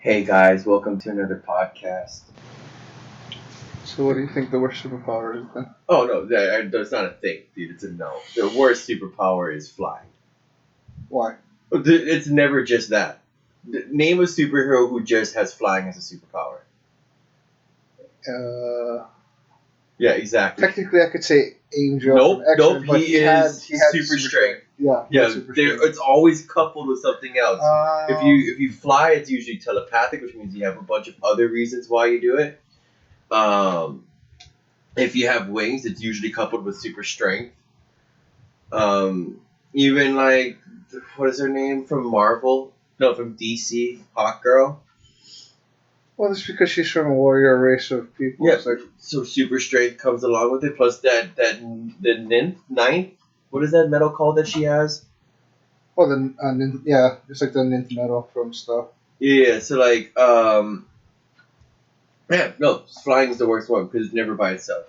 Hey guys, welcome to another podcast. So what do you think the worst superpower is then? Oh no, that's not a thing, dude. It's a no. The worst superpower is flying. Why? It's never just that. Name a superhero who just has flying as a superpower. Uh, Yeah, exactly. Technically, I could say Angel from Nope, X-Men, but he is he had super strength. Yeah, he Yeah, had super strength. it's always coupled with something else. If you fly, it's usually telepathic, which means you have a bunch of other reasons why you do it. Um, if you have wings, it's usually coupled with super strength. Um, Even like what is her name from Marvel? No, from DC, Hawk Girl. Well, it's because she's from a warrior race of people. Yeah, It's like, so super strength comes along with it. Plus the ninth. What is that metal called that she has? oh, yeah, it's like the ninth metal from stuff. Yeah, so yeah, no, flying is the worst one because it's never by itself.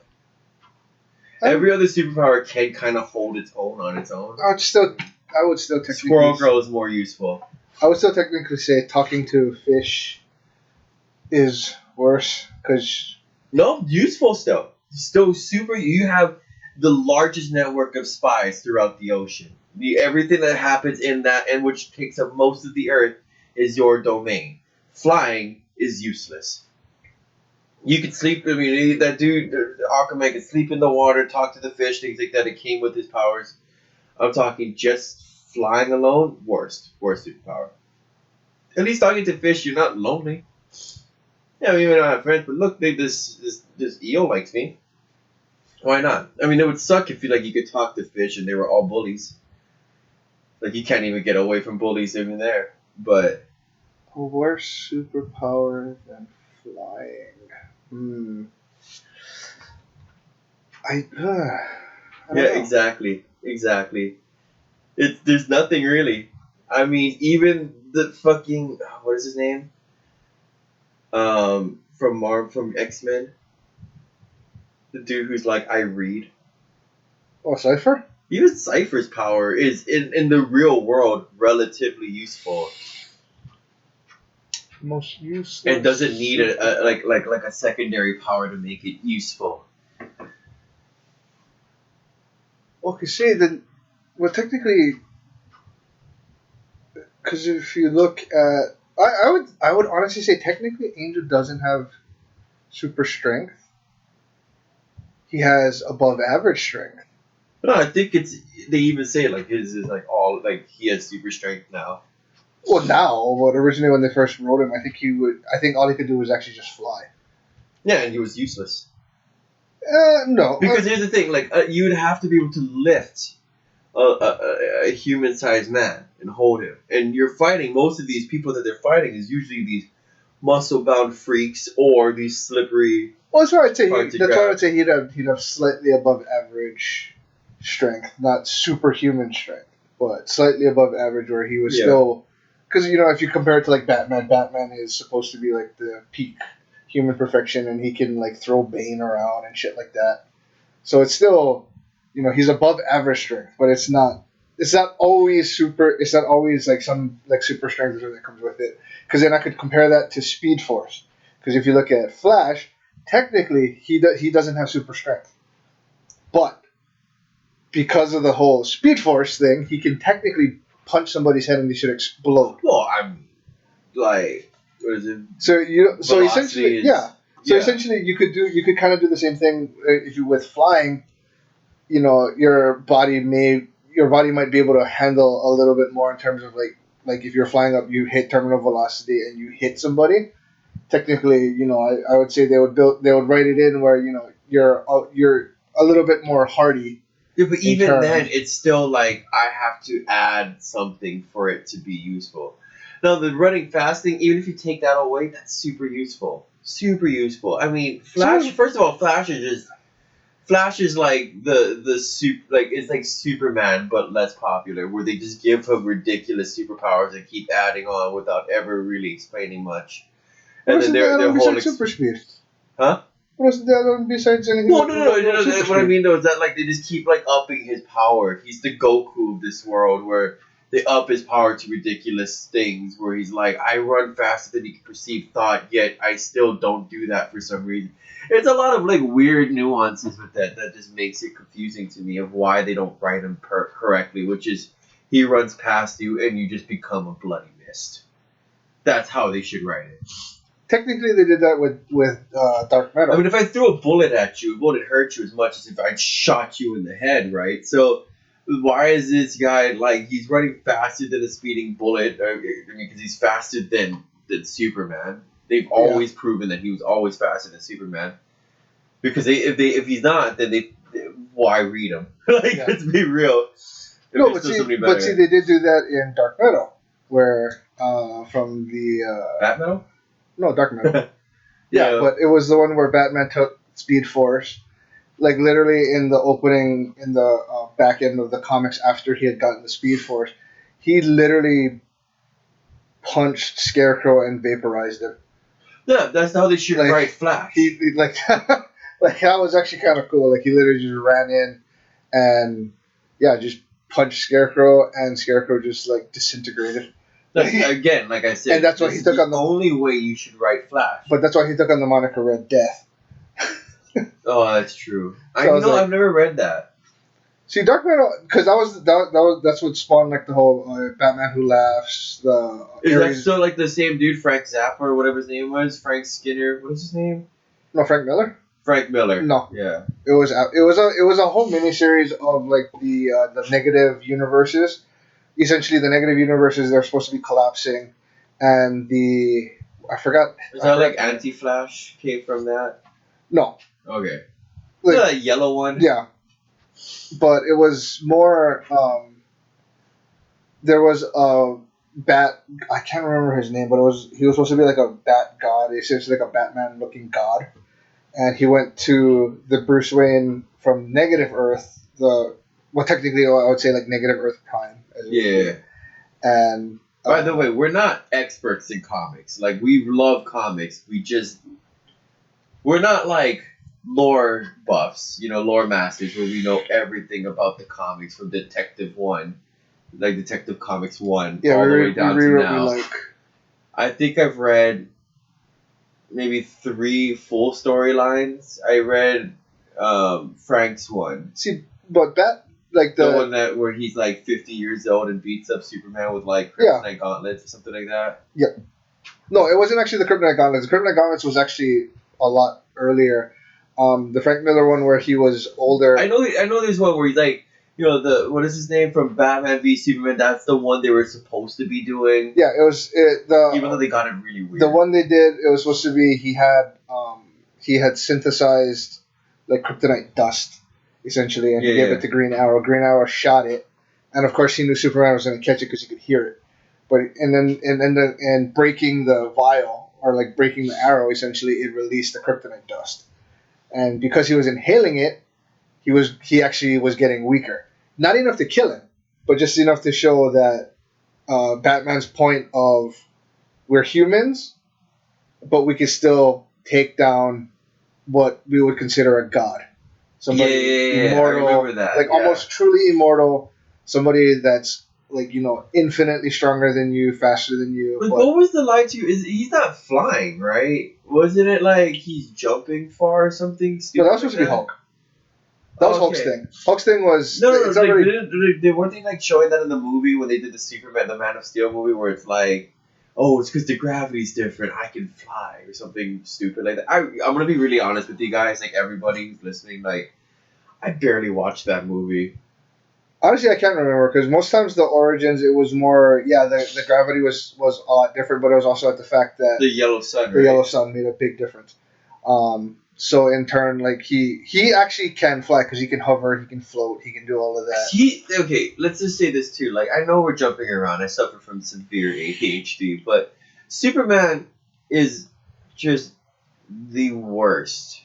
Every other superpower can kind of hold its own on its own. I would still technically. Squirrel Girl is more useful. I would still technically say talking to fish is worse because. No, useful still. Still super. You have the largest network of spies throughout the ocean. Everything that happens in that, and which takes up most of the earth, is your domain. Flying is useless. You could sleep. I mean, that dude, Aquaman, could sleep in the water, talk to the fish, things like that. It came with his powers. I'm talking just flying alone. Worst superpower. At least talking to fish, you're not lonely. Yeah, we may not have friends, but look, this eel likes me. Why not? I mean, it would suck if you could talk to fish and they were all bullies. Like you can't even get away from bullies even there. But A worse superpower than flying. I, I don't yeah, know. exactly. There's nothing really. I mean, even the fucking what is his name? From X Men, the dude who's like I read. Oh, Cypher? Even Cypher's power is in the real world relatively useful. Most useless. And doesn't need a secondary power to make it useful. Okay, see, then, well, technically, because if you look at, I would honestly say technically Angel doesn't have super strength. He has above average strength. No, I think they even say like his is like all like he has super strength now. Well, now, but originally when they first wrote him, I think he would. I think all he could do was actually just fly. Yeah, and he was useless. No, Because here's the thing, you would have to be able to lift a human-sized man and hold him, and you're fighting most of these people that they're fighting is usually these muscle-bound freaks or these slippery. well, that's why I'd say hard to that's why grab. I'd say he'd have slightly above average strength, not superhuman strength, but slightly above average, where he was Yeah. still. Because if you compare it to like Batman, Batman is supposed to be like the peak human perfection, and he can like throw Bane around and shit like that. So it's still, he's above average strength, but it's not. It's not always super. It's not always like some like super strength that comes with it. Because then I could compare that to Speed Force. Because if you look at Flash, technically he doesn't have super strength, but because of the whole Speed Force thing, he can technically punch somebody's head and they should explode. Well, I'm like, what is it? So Velocity essentially, is- yeah. So yeah. essentially, you could kind of do the same thing if you with flying. Your body might be able to handle a little bit more in terms of like if you're flying up, you hit terminal velocity and you hit somebody. Technically, I would say they would write it in where you're a little bit more hardy. Yeah, but even turn. then, it's still like I have to add something for it to be useful. Now, the running fast thing, even if you take that away, that's super useful. Super useful. I mean, Flash. First of all, Flash is like the super like it's like Superman but less popular, where they just give him ridiculous superpowers and keep adding on without ever really explaining much. And What then is the their other whole besides super speed? Huh? What is the other one besides anything? Well, no. Super What I speed? mean though is that like they just keep like upping his power. He's the Goku of this world, where they up his power to ridiculous things where he's like, I run faster than you can perceive thought, yet I still don't do that for some reason. It's a lot of like weird nuances with that just makes it confusing to me of why they don't write him correctly, which is he runs past you and you just become a bloody mist. That's how they should write it. Technically, they did that with Dark Metal. I mean, if I threw a bullet at you, it wouldn't hurt you as much as if I shot you in the head, right? So why is this guy like he's running faster than a speeding bullet? I mean, because he's faster than Superman. They've always proven that he was always faster than Superman. Because if he's not, then why read him? Let's be real. No, but see, they did do that in Dark Metal, where from the Bat Metal. No, Dark Metal. Yeah, but it was the one where Batman took Speed Force, like literally in the opening, in the back end of the comics after he had gotten the Speed Force, he literally punched Scarecrow and vaporized him. Yeah, that's how they should write Flash. He like like that was actually kind of cool. Like he literally just ran in and just punched Scarecrow, and Scarecrow just like disintegrated. Again, like I said, and that's why he took on the only way you should write Flash. But that's why he took on the moniker Red Death. Oh, that's true. I've never read that. See, Dark Metal, because that's what spawned like the whole Batman Who Laughs. Is that still like the same dude, Frank Zappa or whatever his name was? Frank Skinner. What is his name? No, Frank Miller. Frank Miller. No. Yeah. It was a whole miniseries of like the negative universes. Essentially, the negative universes, they're supposed to be collapsing, and I forgot. Is that like Anti-Flash came from that? No. Okay. Like, that yellow one. Yeah. But it was more. There was a bat. I can't remember his name, but he was supposed to be like a bat god, essentially like a Batman looking god, and he went to the Bruce Wayne from Negative Earth. Technically, I would say like Negative Earth Prime. Yeah. And by the way, we're not experts in comics. Like we love comics. We're not like lore buffs, lore masters where we know everything about the comics from Detective 1, like Detective Comics 1 all the way down to now. I think I've read maybe 3 full storylines. I read Frank's one. See, but the one where he's like 50 years old and beats up Superman with like kryptonite gauntlets or something like that. Yep. No, it wasn't actually the kryptonite gauntlets. The kryptonite gauntlets was actually a lot earlier. The Frank Miller one where he was older. I know there's one where he's like, what is his name from Batman v Superman? That's the one they were supposed to be doing. Yeah, it was even though they got it really weird. The one they did, it was supposed to be he had synthesized like kryptonite dust. Essentially, and he gave it to Green Arrow. Green Arrow shot it, and of course he knew Superman was going to catch it because he could hear it. But and breaking the vial or like breaking the arrow, essentially it released the kryptonite dust, and because he was inhaling it, he actually was getting weaker. Not enough to kill him, but just enough to show that Batman's point of we're humans, but we can still take down what we would consider a god. Somebody immortal, I remember that. Like almost truly immortal. Somebody that's like infinitely stronger than you, faster than you. But what was the lie to you? He's not flying, right? Wasn't it like he's jumping far or something? No, that was supposed to be Hulk. That was Hulk's thing. Hulk's thing was no. They weren't they like showing that in the movie when they did the Superman, the Man of Steel movie, where it's like, oh, it's because the gravity's different. I can fly or something stupid like that. I'm gonna be really honest with you guys, like everybody who's listening, like I barely watched that movie. Honestly, I can't remember because most times the origins it was more the gravity was a lot different, but it was also at the fact that the yellow sun made a big difference. So in turn, like he actually can fly because he can hover, he can float, he can do all of that. Okay, let's just say this too. Like I know we're jumping around. I suffer from severe ADHD, but Superman is just the worst.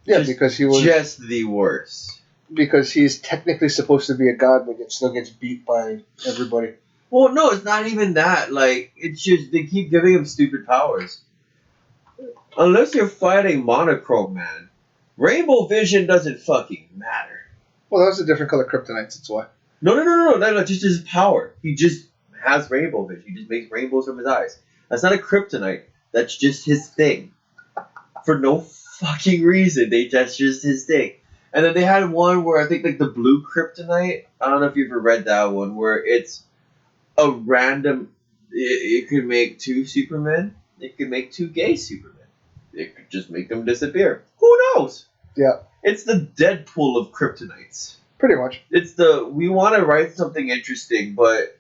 Yeah, because he was just the worst. Because he's technically supposed to be a god, but it still gets beat by everybody. Well, no, it's not even that. Like it's just they keep giving him stupid powers. Unless you're fighting Monochrome Man, Rainbow Vision doesn't fucking matter. Well, that was a different color kryptonite, that's why. No, just his power. He just has rainbow vision. He just makes rainbows from his eyes. That's not a kryptonite. That's just his thing. For no fucking reason. That's just his thing. And then they had one where I think like the blue kryptonite. I don't know if you've ever read that one where it's a random. It could make two Supermen. It could make two gay Supermen. It could just make them disappear. Who knows? Yeah, It's the Deadpool of kryptonites. pretty much. It's we want to write something interesting, but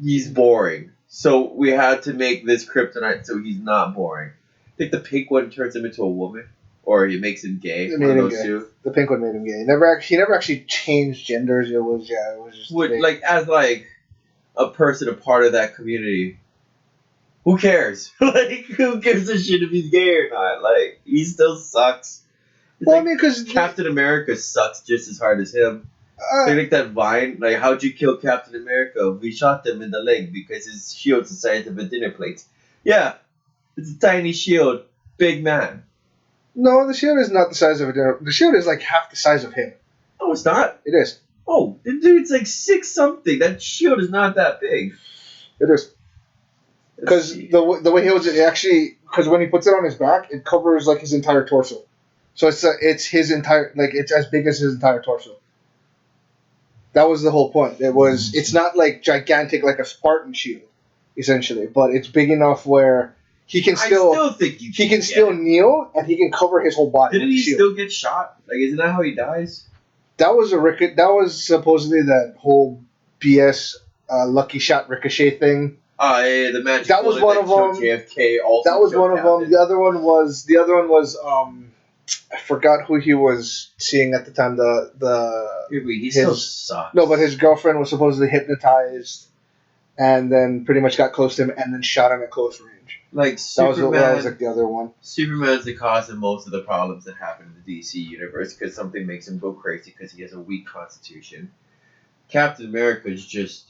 he's boring. So we had to make this kryptonite so he's not boring. I think the pink one turns him into a woman, or he makes him gay. It One of made him those gay. two. The pink one made him gay. He never actually changed genders. It was just Would like as like a person, a part of that community. Who cares? Like, who gives a shit if he's gay or not? Like, he still sucks. It's Well, I like mean, because Captain America sucks just as hard as him. They like that Vine, like, how'd you kill Captain America? We shot him in the leg because his shield's the size of a dinner plate. Yeah, it's a tiny shield, big man. no, the shield is not the size of a dinner. The shield is like half the size of him. No, it's not. It is. Oh, the dude's like 6 something. That shield is not that big. It is. Let's Because see. the way he holds it actually, because when he puts it on his back, it covers like his entire torso. So it's his entire, like, it's as big as his entire torso. That was the whole point. It's not like gigantic like a Spartan shield, essentially, but it's big enough where he can I still still think you he can still kneel and he can cover his whole body Didn't with he the shield. still get shot? Like, isn't that how he dies? That was supposedly that whole BS lucky shot ricochet thing. Yeah, the magic That was bullet one that of killed them. JFK. Also That was killed one of them. Captain. The other one was I forgot who he was seeing at the time. He still his- sucks. No, but his girlfriend was supposedly hypnotized, and then pretty much got close to him and then shot him at close range. like That was Superman. like the other one. Superman's the cause of most of the problems that happen in the DC universe because something makes him go crazy because he has a weak constitution. Captain America is just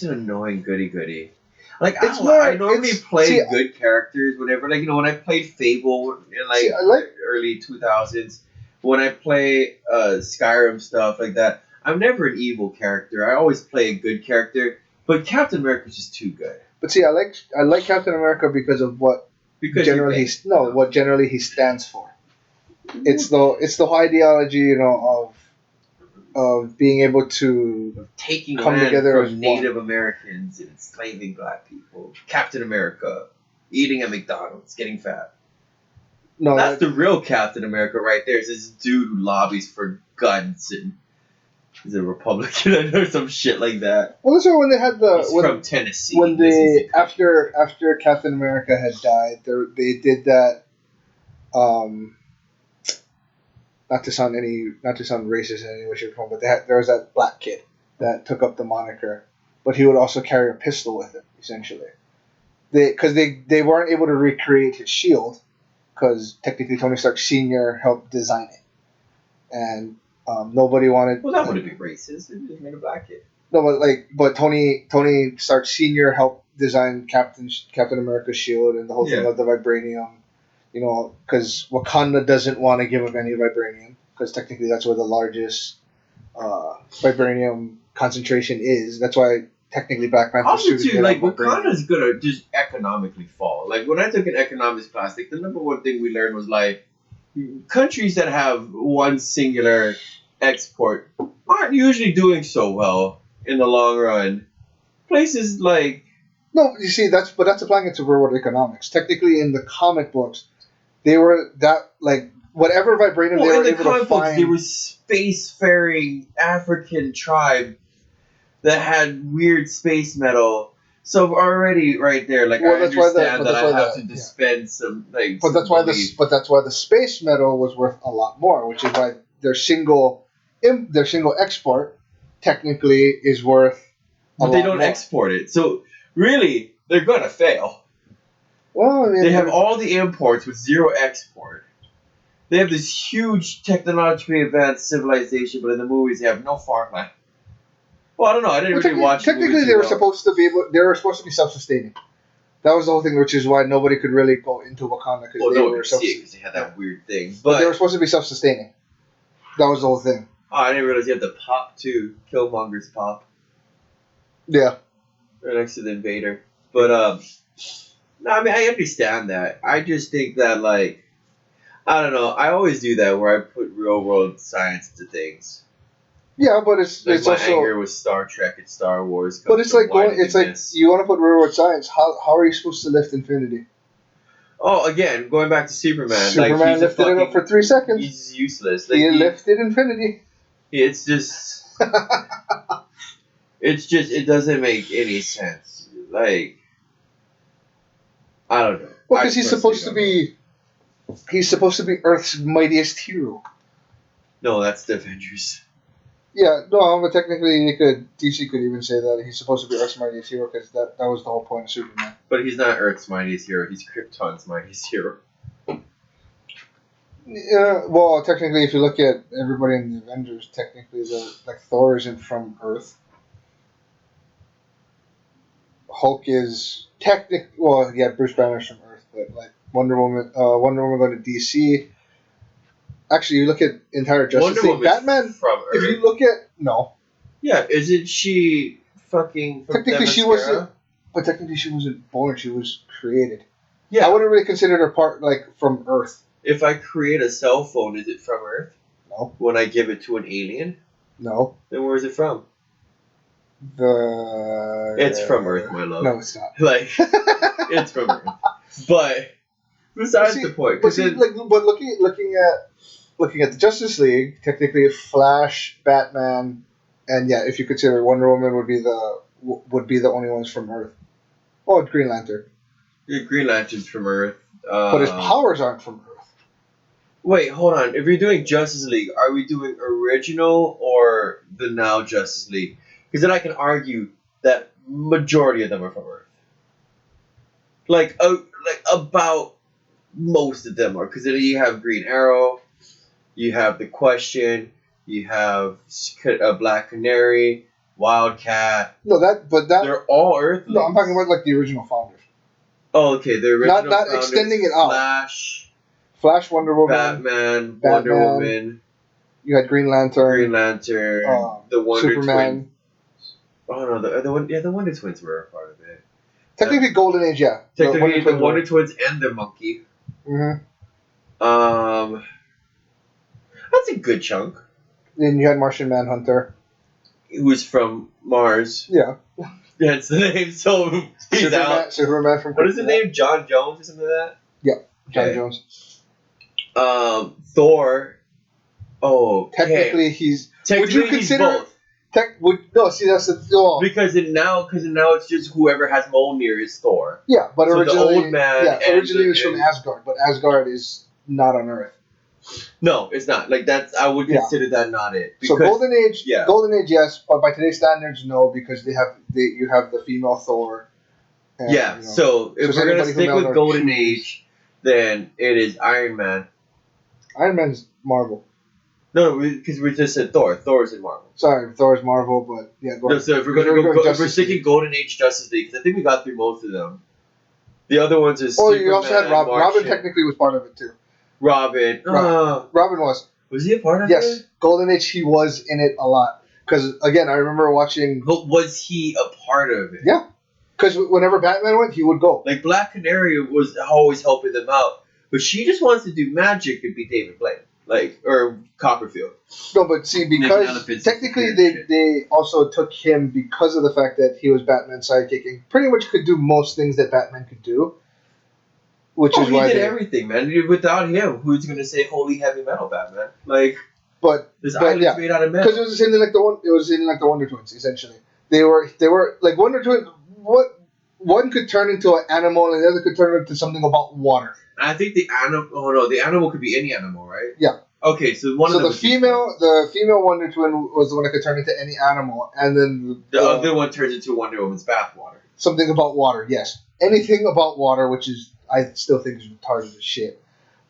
an annoying goody goody. Like It's I normally it's- play see, good characters, whatever. Like when I played Fable in like See, I like- early 2000s, when I play Skyrim stuff like that, I'm never an evil character. I always play a good character. But Captain America's just too good But see, I like Captain America because of what because generally what generally he stands for. It's the whole ideology, of being able to taking come land together as from one. Native Americans and enslaving black people. Captain America, eating at McDonald's, getting fat. no. That's the real Captain America right there. Is this dude who lobbies for guns and he's a Republican or some shit like that. Well, that's why when they had He's from Tennessee. when This is they after Captain America had died, they did that. Not to sound racist in any way, shape, or form, but there was that black kid that took up the moniker, but he would also carry a pistol with him, essentially. Because they weren't able to recreate his shield, because technically Tony Stark Sr. helped design it, and nobody wanted. Well, that wouldn't be racist. It just made a black kid. No, but Tony Stark Sr. helped design Captain America's shield and the whole thing Yeah. of the vibranium. Because Wakanda doesn't want to give him any vibranium, because technically that's where the largest vibranium concentration is. That's why technically Black Panther Also, suit is too, made like, out of vibranium. Wakanda's gonna just economically fall. Like, when I took an economics class, like, the number one thing we learned was, like, countries that have one singular export aren't usually doing so well in the long run. Places like... No, you see, that's applying it to real world economics. Technically, in the comic books, they were that, like, whatever vibranium they Well, were in the able to comic books, find. there was spacefaring African tribe that had weird space metal. So already, right there, like, Well, I that's why understand that I have to yeah. dispense some, like... But that's why the space metal was worth a lot more, which is why their single export technically is worth. But they don't export it. So, really, they're gonna fail. Well, I mean, They have all the imports with zero export. They have this huge technologically advanced civilization, but in the movies they have no farmland. Well, I don't know. I didn't really watch. Technically, they were supposed to be self-sustaining. That was the whole thing, which is why nobody could really go into Wakanda because Well, they no were one could see it because they had that weird thing. But they were But supposed to be self-sustaining. That was the whole thing. I didn't realize you had the pop too. Killmonger's pop. Yeah. Right next to the Invader. But no, I mean I understand that. I just think that like I don't know. I always do that where I put real world science into things. Yeah, but it's Like it's my also. anger with Star Trek and Star Wars. But comes it's from like why going. did It's you like miss? you want to put real world science. How are you supposed to lift infinity? Oh, again, going back to Superman. Superman like he's a lifted it up fucking, for 3 seconds. he's useless. Like He lifted infinity. it's just it doesn't make any sense. Like I don't know. Well, I because he's personally supposed to don't be. He's supposed to be Earth's mightiest hero. know. No, that's the Avengers. Yeah, no, but technically, DC could even say that he's supposed to be Earth's mightiest hero because that was the whole point of Superman. But he's not Earth's mightiest hero. He's Krypton's mightiest hero. Yeah, well, technically, if you look at everybody in the Avengers, technically, like Thor isn't from Earth. Hulk is well, yeah, Bruce Banner's from Earth, but like Wonder Woman going to DC. Actually, you look at entire Justice Wonder League, Woman's Batman. from If Earth. you look at Yeah, isn't she fucking from technically she Themyscira? wasn't, but technically she wasn't born; she was created. Yeah. I wouldn't really consider her part like from Earth. If I create a cell phone, is it from Earth? No. When I give it to an alien? No. Then where is it from? It's from Earth, my love. No, it's not. Like, it's from Earth. But, besides See, the point. But 'cause see, then- but looking at the Justice League, technically Flash, Batman, and yeah, if you consider Wonder Woman would be the only ones from Earth. Oh, Green Lantern. yeah, Green Lantern's from Earth. But his powers aren't from Earth. Wait, hold on. If you're doing Justice League, are we doing original or the now Justice League? Because then I can argue that majority of them are from Earth. Like about most of them are. Because then you have Green Arrow, you have The Question, you have Black Canary, Wildcat. No, They're all Earthlings. no, I'm talking about like the original founders. Oh, okay. The original Not founders, extending it out. Flash, Wonder Woman. Batman, Wonder Woman, You had Green Lantern. Green Lantern, the Wonder Superman. Twins. Oh no, the Wonder Twins were a part of it. Technically, Golden Age, yeah. Technically, the Wonder Twins and the Monkey. Mm-hmm. That's a good chunk. Then you had Martian Manhunter. Who's from Mars? Yeah. That's the name. So he's out. Superman from. What is his name? John Jones or something like that. Yeah, John Okay. Jones. Thor. Oh, Technically, he's. technically would you he's consider- both. No, see, that's the. Oh, Because now it's just whoever has Mjolnir is Thor. yeah, but So the originally, old man and originally it was the- from Asgard, but Asgard is not on Earth. No, it's not. Like that's I would Yeah. consider that not it. So Golden Age, yeah. yes, but by today's standards, no, because you have the female Thor. And, Yeah. So if So we're gonna anybody who stick mailed with our Golden shoes- Age, then it is Iron Man. Iron Man's Marvel. No, because we just said Thor. Thor's in Marvel. Sorry, Thor's Marvel, but yeah, go No, ahead. so if we're Because gonna go, if we're Justice sticking League. Golden Age Justice League, because I think we got through most of them. The other ones is. Oh, Superman, you also had Robin. Martian. Robin technically was part of it too. Robin. Robin was. Was he a part of Yes, it? Golden Age. He was in it a lot because again, I remember watching. But was he a part of it? Yeah, because whenever Batman went, he would go. Like Black Canary was always helping them out, but she just wants to do magic and be David Blaine, or Copperfield. No, but see, Making because elephants technically disappear and they also took him because of the fact that he was Batman's sidekick and pretty much could do most things that Batman could do. Which is he why did they. everything, man. Without him, who's gonna say "Holy heavy metal, Batman"? Like But this But, island's yeah, made out of because metal. it was the same thing like the Wonder Twins essentially. They were like Wonder Twins. What one could turn into an animal and the other could turn into something about water. I think the animal. Oh no, the animal could be any animal, right? Yeah. Okay, so one So of them. the female Wonder Twin was the one that could turn into any animal, and then The other one turns into Wonder Woman's bathwater. something about water. Yes, anything about water, which is I still think is retarded as shit.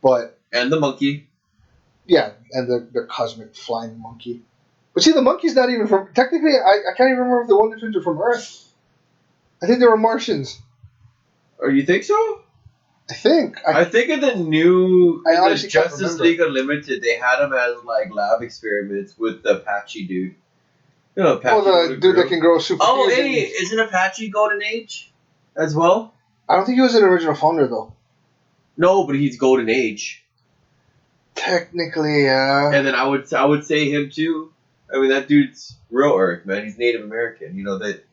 But And the monkey. yeah, and the cosmic flying monkey. But see, the monkey's not even from. Technically, I can't even remember if the Wonder Twins are from Earth. I think they were Martians. Or you think so? I think. I think in the new I in the honestly can't Justice remember. League Unlimited, they had him as like lab experiments with the Apache dude. You know, Apache. Oh, the dude that can grow super. Oh, hey, isn't Apache Golden Age as well? I don't think he was an original founder though. No, but he's Golden Age. Technically, yeah. And then I would say him too. I mean, that dude's real Earth, man. He's Native American. You know that.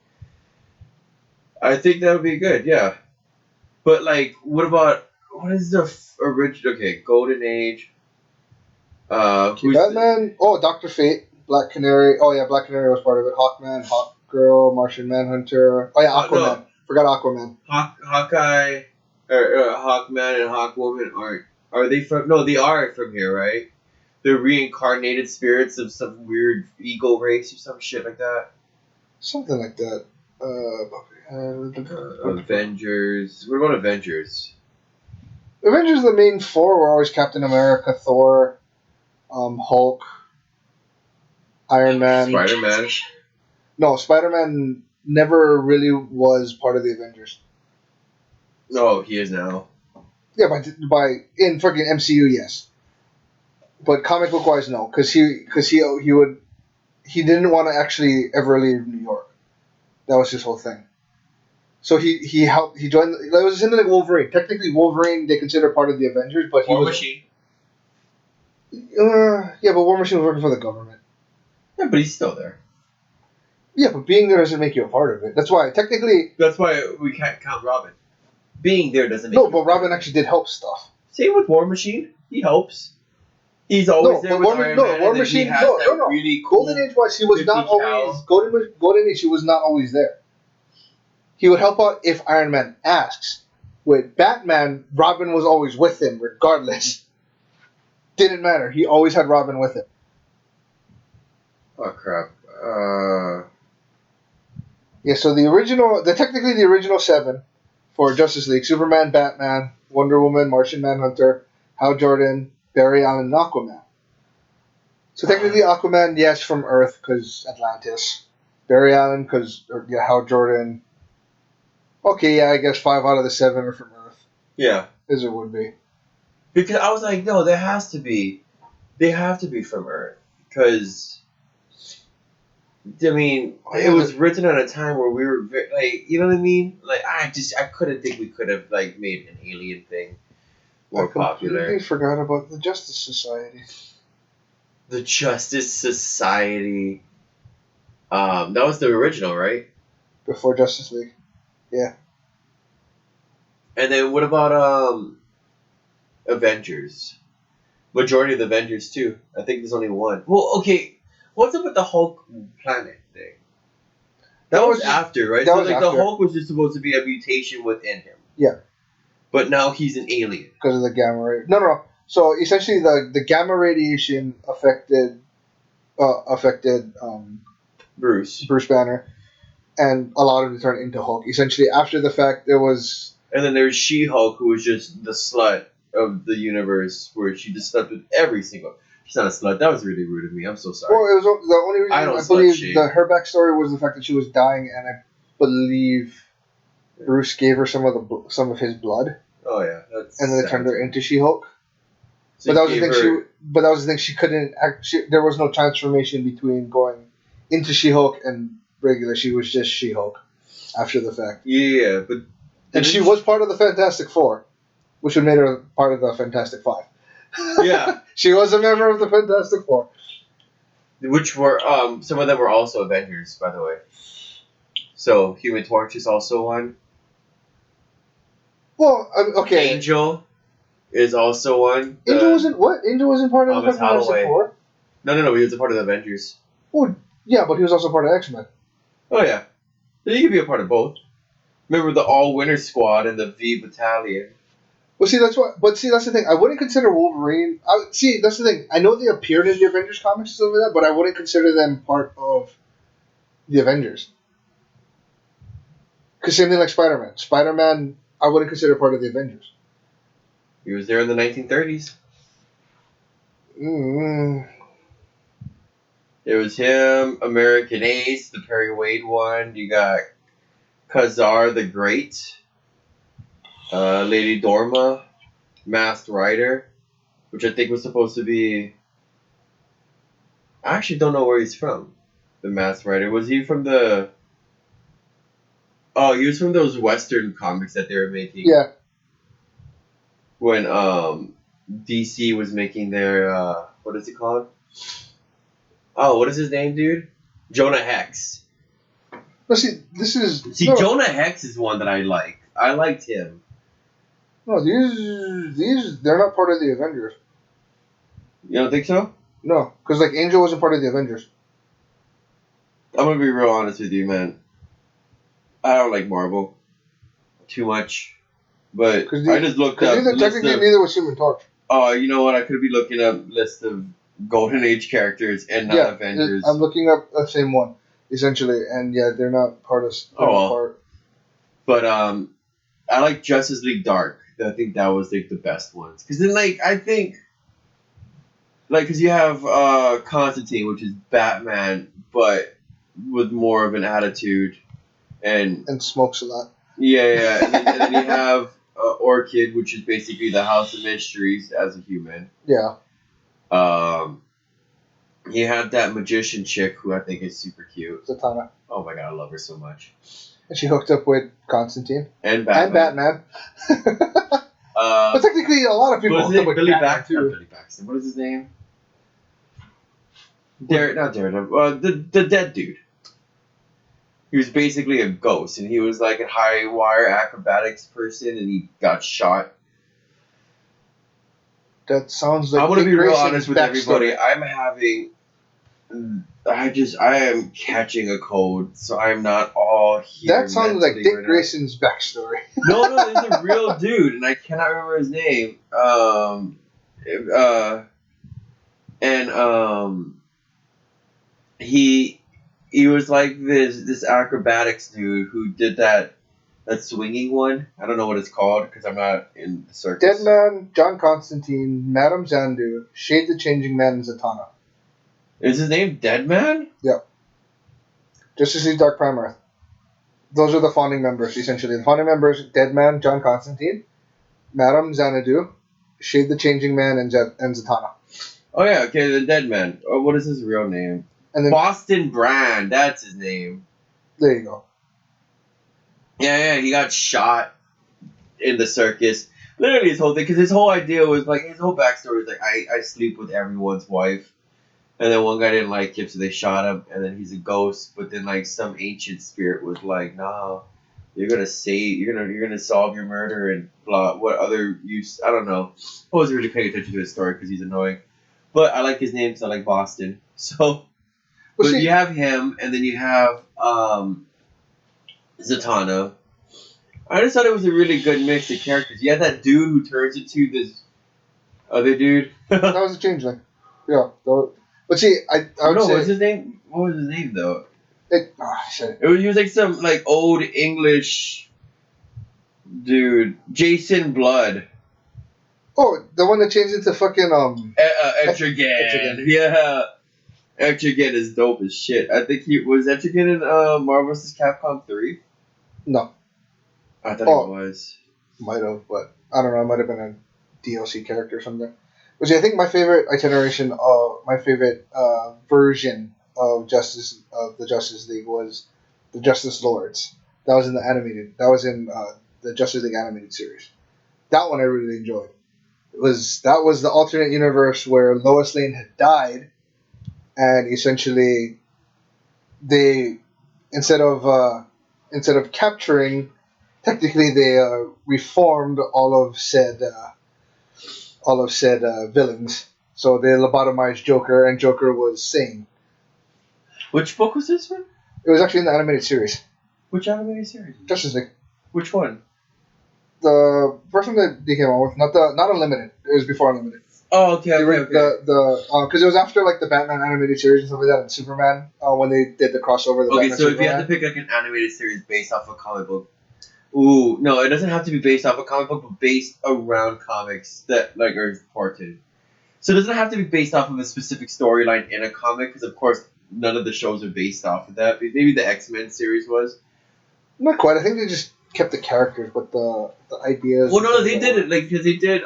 I think that would be good, yeah. But like, what about what is the original? Okay, Golden Age. Who's Batman. Oh, Doctor Fate, Black Canary. Oh yeah, Black Canary was part of it. Hawkman, Hawkgirl, Martian Manhunter. Oh yeah, Aquaman. No. Forgot Aquaman. Hawkeye, or Hawkman and Hawkwoman aren't. Are they from? No, they are from here, right? They're reincarnated spirits of some weird eagle race or some shit like that. Something like that. Avengers. What about Avengers? Avengers, the main four were always Captain America, Thor, Hulk, Iron Man. Spider-Man. No, Spider-Man never really was part of the Avengers. No, he is now. Yeah, by in freaking MCU, yes. But comic book wise, no, because he didn't want to actually ever leave New York. That was his whole thing. So he helped. He joined. It was something like Wolverine. Technically, Wolverine they consider part of the Avengers, but he War was. Machine. Yeah, but War Machine was working for the government. Yeah, but he's still there. Yeah, but being there doesn't make you a part of it. That's why technically. That's why we can't count Robin. Being there doesn't make. No, but Robin actually did help stuff. Same with War Machine. He helps. He's always there with Iron Man. War Machine. No. Really cool Golden Age wise, he was not always Golden Age. He was not always there. He would help out if Iron Man asks. With Batman, Robin was always with him, regardless. Didn't matter. He always had Robin with him. Oh crap. Yeah. So technically the original 7 for Justice League: Superman, Batman, Wonder Woman, Martian Manhunter, Hal Jordan, Barry Allen, and Aquaman. So technically Aquaman, yes, from Earth because Atlantis. Barry Allen because Hal Jordan. Okay, yeah, I guess 5 out of the 7 are from Earth. Yeah. As it would be. Because I was like, no, there has to be. They have to be from Earth. Because, I mean, it was written at a time where we were, like, you know what I mean? Like, I couldn't think we could have, like, made an alien thing more popular. I completely forgot about the Justice Society. The Justice Society. That was the original, right? Before Justice League. Yeah. And then what about Avengers? Majority of the Avengers too. I think there's only one. Well, okay. What's up with the Hulk planet thing? That was after, right? So like after. The Hulk was just supposed to be a mutation within him. Yeah. But now he's an alien. Because of the gamma ray. No. So essentially the gamma radiation affected Bruce Banner and allowed him to turn into Hulk. Essentially after the fact there was. And then there's She-Hulk, who was just the slut of the universe, where she just slept with every single. She's not a slut. That was really rude of me. I'm so sorry. Well, it was the only reason I believe her backstory was the fact that she was dying, and I believe Bruce gave her some of his blood. Oh yeah, and then they turned her into She-Hulk. So but that was the thing. But that was the thing. She couldn't. There was no transformation between going into She-Hulk and regular. She was just She-Hulk after the fact. Yeah, but. And she was part of the Fantastic Four, which would make her part of the Fantastic Five. Yeah. She was a member of the Fantastic Four. Which were, some of them were also Avengers, by the way. So, Human Torch is also one. Well, okay. Angel is also one. Angel wasn't what? Angel wasn't part of the Fantastic Four? No, he was a part of the Avengers. Well, yeah, but he was also part of X-Men. Oh, yeah. So he could be a part of both. Remember the All-Winter Squad and the V Battalion. Well, that's the thing. I wouldn't consider Wolverine. That's the thing. I know they appeared in the Avengers comics and stuff like that, but I wouldn't consider them part of the Avengers. Because same thing like Spider-Man. Spider-Man, I wouldn't consider part of the Avengers. He was there in the 1930s. Mm-hmm. It was him, American Ace, the Perry Wade one. You got Khazar the Great. Lady Dorma, Masked Rider, which I think was supposed to be. I actually don't know where he's from. The Masked Rider. Was he from the? Oh, he was from those Western comics that they were making. Yeah. When DC was making their what is it called? Oh, what is his name, dude? Jonah Hex. But see, this is See, Jonah Hex is one that I like. I liked him. No, these they're not part of the Avengers. You don't think so? No, because like Angel wasn't part of the Avengers. I'm gonna be real honest with you, man. I don't like Marvel too much, but I just looked up. Technically, neither was Human Torch. Oh, you know what? I could be looking up list of Golden Age characters and not Avengers. I'm looking up the same one essentially, and yeah, they're not part of. But I like Justice League Dark. I think that was like the best ones because then I think because you have Constantine, which is Batman, but with more of an attitude and smokes a lot. Yeah, and then you have Orchid, which is basically the House of Mysteries as a human. Yeah. You have that magician chick who I think is super cute. Zatanna. Oh my god, I love her so much. And she hooked up with Constantine. And Batman. But technically, a lot of people hooked up with Billy Batman too. Billy Baxter. What is his name? Not Daredevil. The dead dude. He was basically a ghost, and he was like a high wire acrobatics person, and he got shot. That sounds like. I want to be real honest with everybody. I am catching a cold, so I'm not all here. That sounds like Dick Grayson's backstory. No, he's a real dude, and I cannot remember his name. He was like this acrobatics dude who did that swinging one. I don't know what it's called because I'm not in the circus. Deadman, John Constantine, Madame Xanadu, Shade the Changing Man, and Zatanna. Is his name Deadman? Yep. Justice League Dark Prime Earth. Those are the founding members, essentially. The founding members, Deadman, John Constantine, Madame Xanadu, Shade the Changing Man, and Zatanna. Oh yeah, okay, the Deadman. Oh, what is his real name? And then Boston Brand, that's his name. There you go. Yeah, he got shot in the circus. Literally his whole thing, because his whole idea was his whole backstory was I sleep with everyone's wife. And then one guy didn't like him, so they shot him, and then he's a ghost. But then some ancient spirit was like, "Nah, you're gonna solve your murder and blah. What other use? I don't know." I wasn't really paying attention to his story because he's annoying. But I like his name because I like Boston. So, but you have him, and then you have Zatanna. I just thought it was a really good mix of characters. You had that dude who turns into this other dude. That was a changeling. Yeah. But see, I would say... What's his name? What was his name, though? Shit. He was like some old English dude. Jason Blood. Oh, the one that changed into fucking... Etrigan. Yeah. Etrigan is dope as shit. I think he... Was Etrigan in Marvel vs. Capcom 3? No. I thought he was. Might have, but I don't know. It might have been a DLC character or something. But see, I think my favorite version of the Justice League was the Justice Lords. That was in the Justice League animated series. That one I really enjoyed. That was the alternate universe where Lois Lane had died, and essentially they instead of capturing, technically they reformed all of said villains. So they lobotomized Joker, and Joker was sane. Which book was this one? It was actually in the animated series. Which animated series? Justice League. Which one? The first one that they came out with, not Unlimited. It was before Unlimited. Oh, okay. Because it was after the Batman animated series and stuff like that, and Superman when they did the crossover. Okay, so if you had to pick an animated series based off a comic book. Ooh, no, it doesn't have to be based off a comic book, but based around comics that are important. So it doesn't have to be based off of a specific storyline in a comic, because of course none of the shows are based off of that. Maybe the X-Men series was. Not quite. I think they just kept the characters, but the ideas. Well, no, they did it like because they did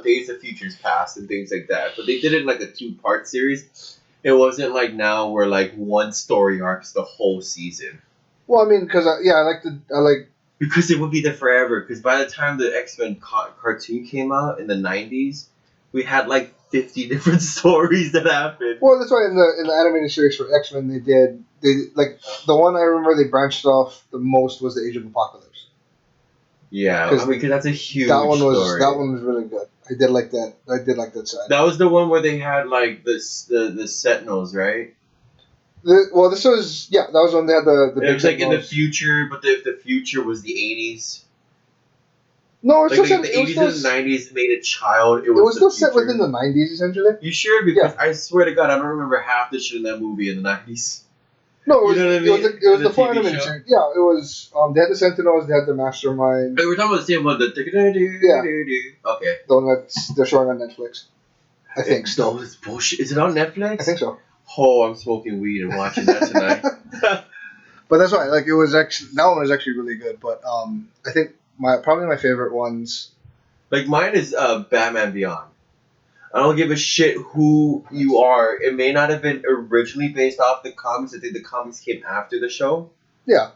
Days of Futures Past and things like that, but they did it in like a 2-part series. It wasn't like now where like one story arcs the whole season. Well, I mean, because I like. Because it would be there forever. Because by the time the X-Men cartoon came out in the 90s, we had like 50 different stories that happened. Well, that's why in the animated series for X-Men they like the one I remember they branched off the most was the Age of Apocalypse. Yeah, because that's a huge that one was story. that one was really good. I did like that. I did like that side. That was the one where they had like the Sentinels, right? This was that was when they had the It was like in the Sentinels. future, but the future was the 80s. No, it's Like, still the set, it was 80s still, and the 90s made a child. it was the still set future. within the 90s essentially. You sure? Because I swear to God, I don't remember half the shit in that movie in the 90s. No, it was, You know what I mean? it was The the full TV animated show? series. Yeah, it was. They had the Sentinels, they had the Mastermind, Wait, we're talking about the same one. The Okay. the one that's they're showing on Netflix. I think still. No, it's bullshit. Is it on Netflix? I think so. Oh, I'm smoking weed and watching that tonight. But that's why, like, it was actually that one was actually really good. But I think probably my favorite ones. Like mine is Batman Beyond. I don't give a shit who you are. It may not have been originally based off the comics. I think the comics came after the show. Yeah,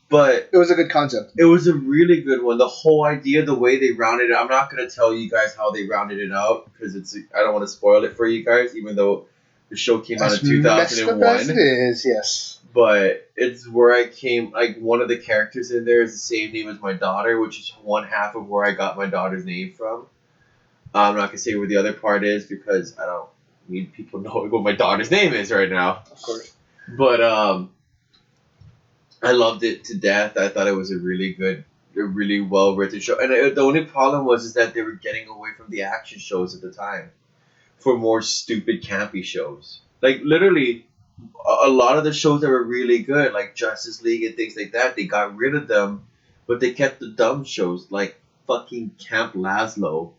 But it was a good concept. it was a really good one. The whole idea, the way they rounded it. I'm not gonna tell you guys how they rounded it out because I don't want to spoil it for you guys, even though the show came out in Messed up as it 2001. is, yes. But it's where I came. Like one of the characters in there is the same name as my daughter, which is one half of where I got my daughter's name from. I'm not gonna say where the other part is because I don't need people knowing what my daughter's name is right now. Of course. But I loved it to death. I thought it was a really well written show. And the only problem is that they were getting away from the action shows at the time for more stupid, campy shows. Like literally, a lot of the shows that were really good, like Justice League and things like that, they got rid of them, but they kept the dumb shows like fucking Camp Lazlo.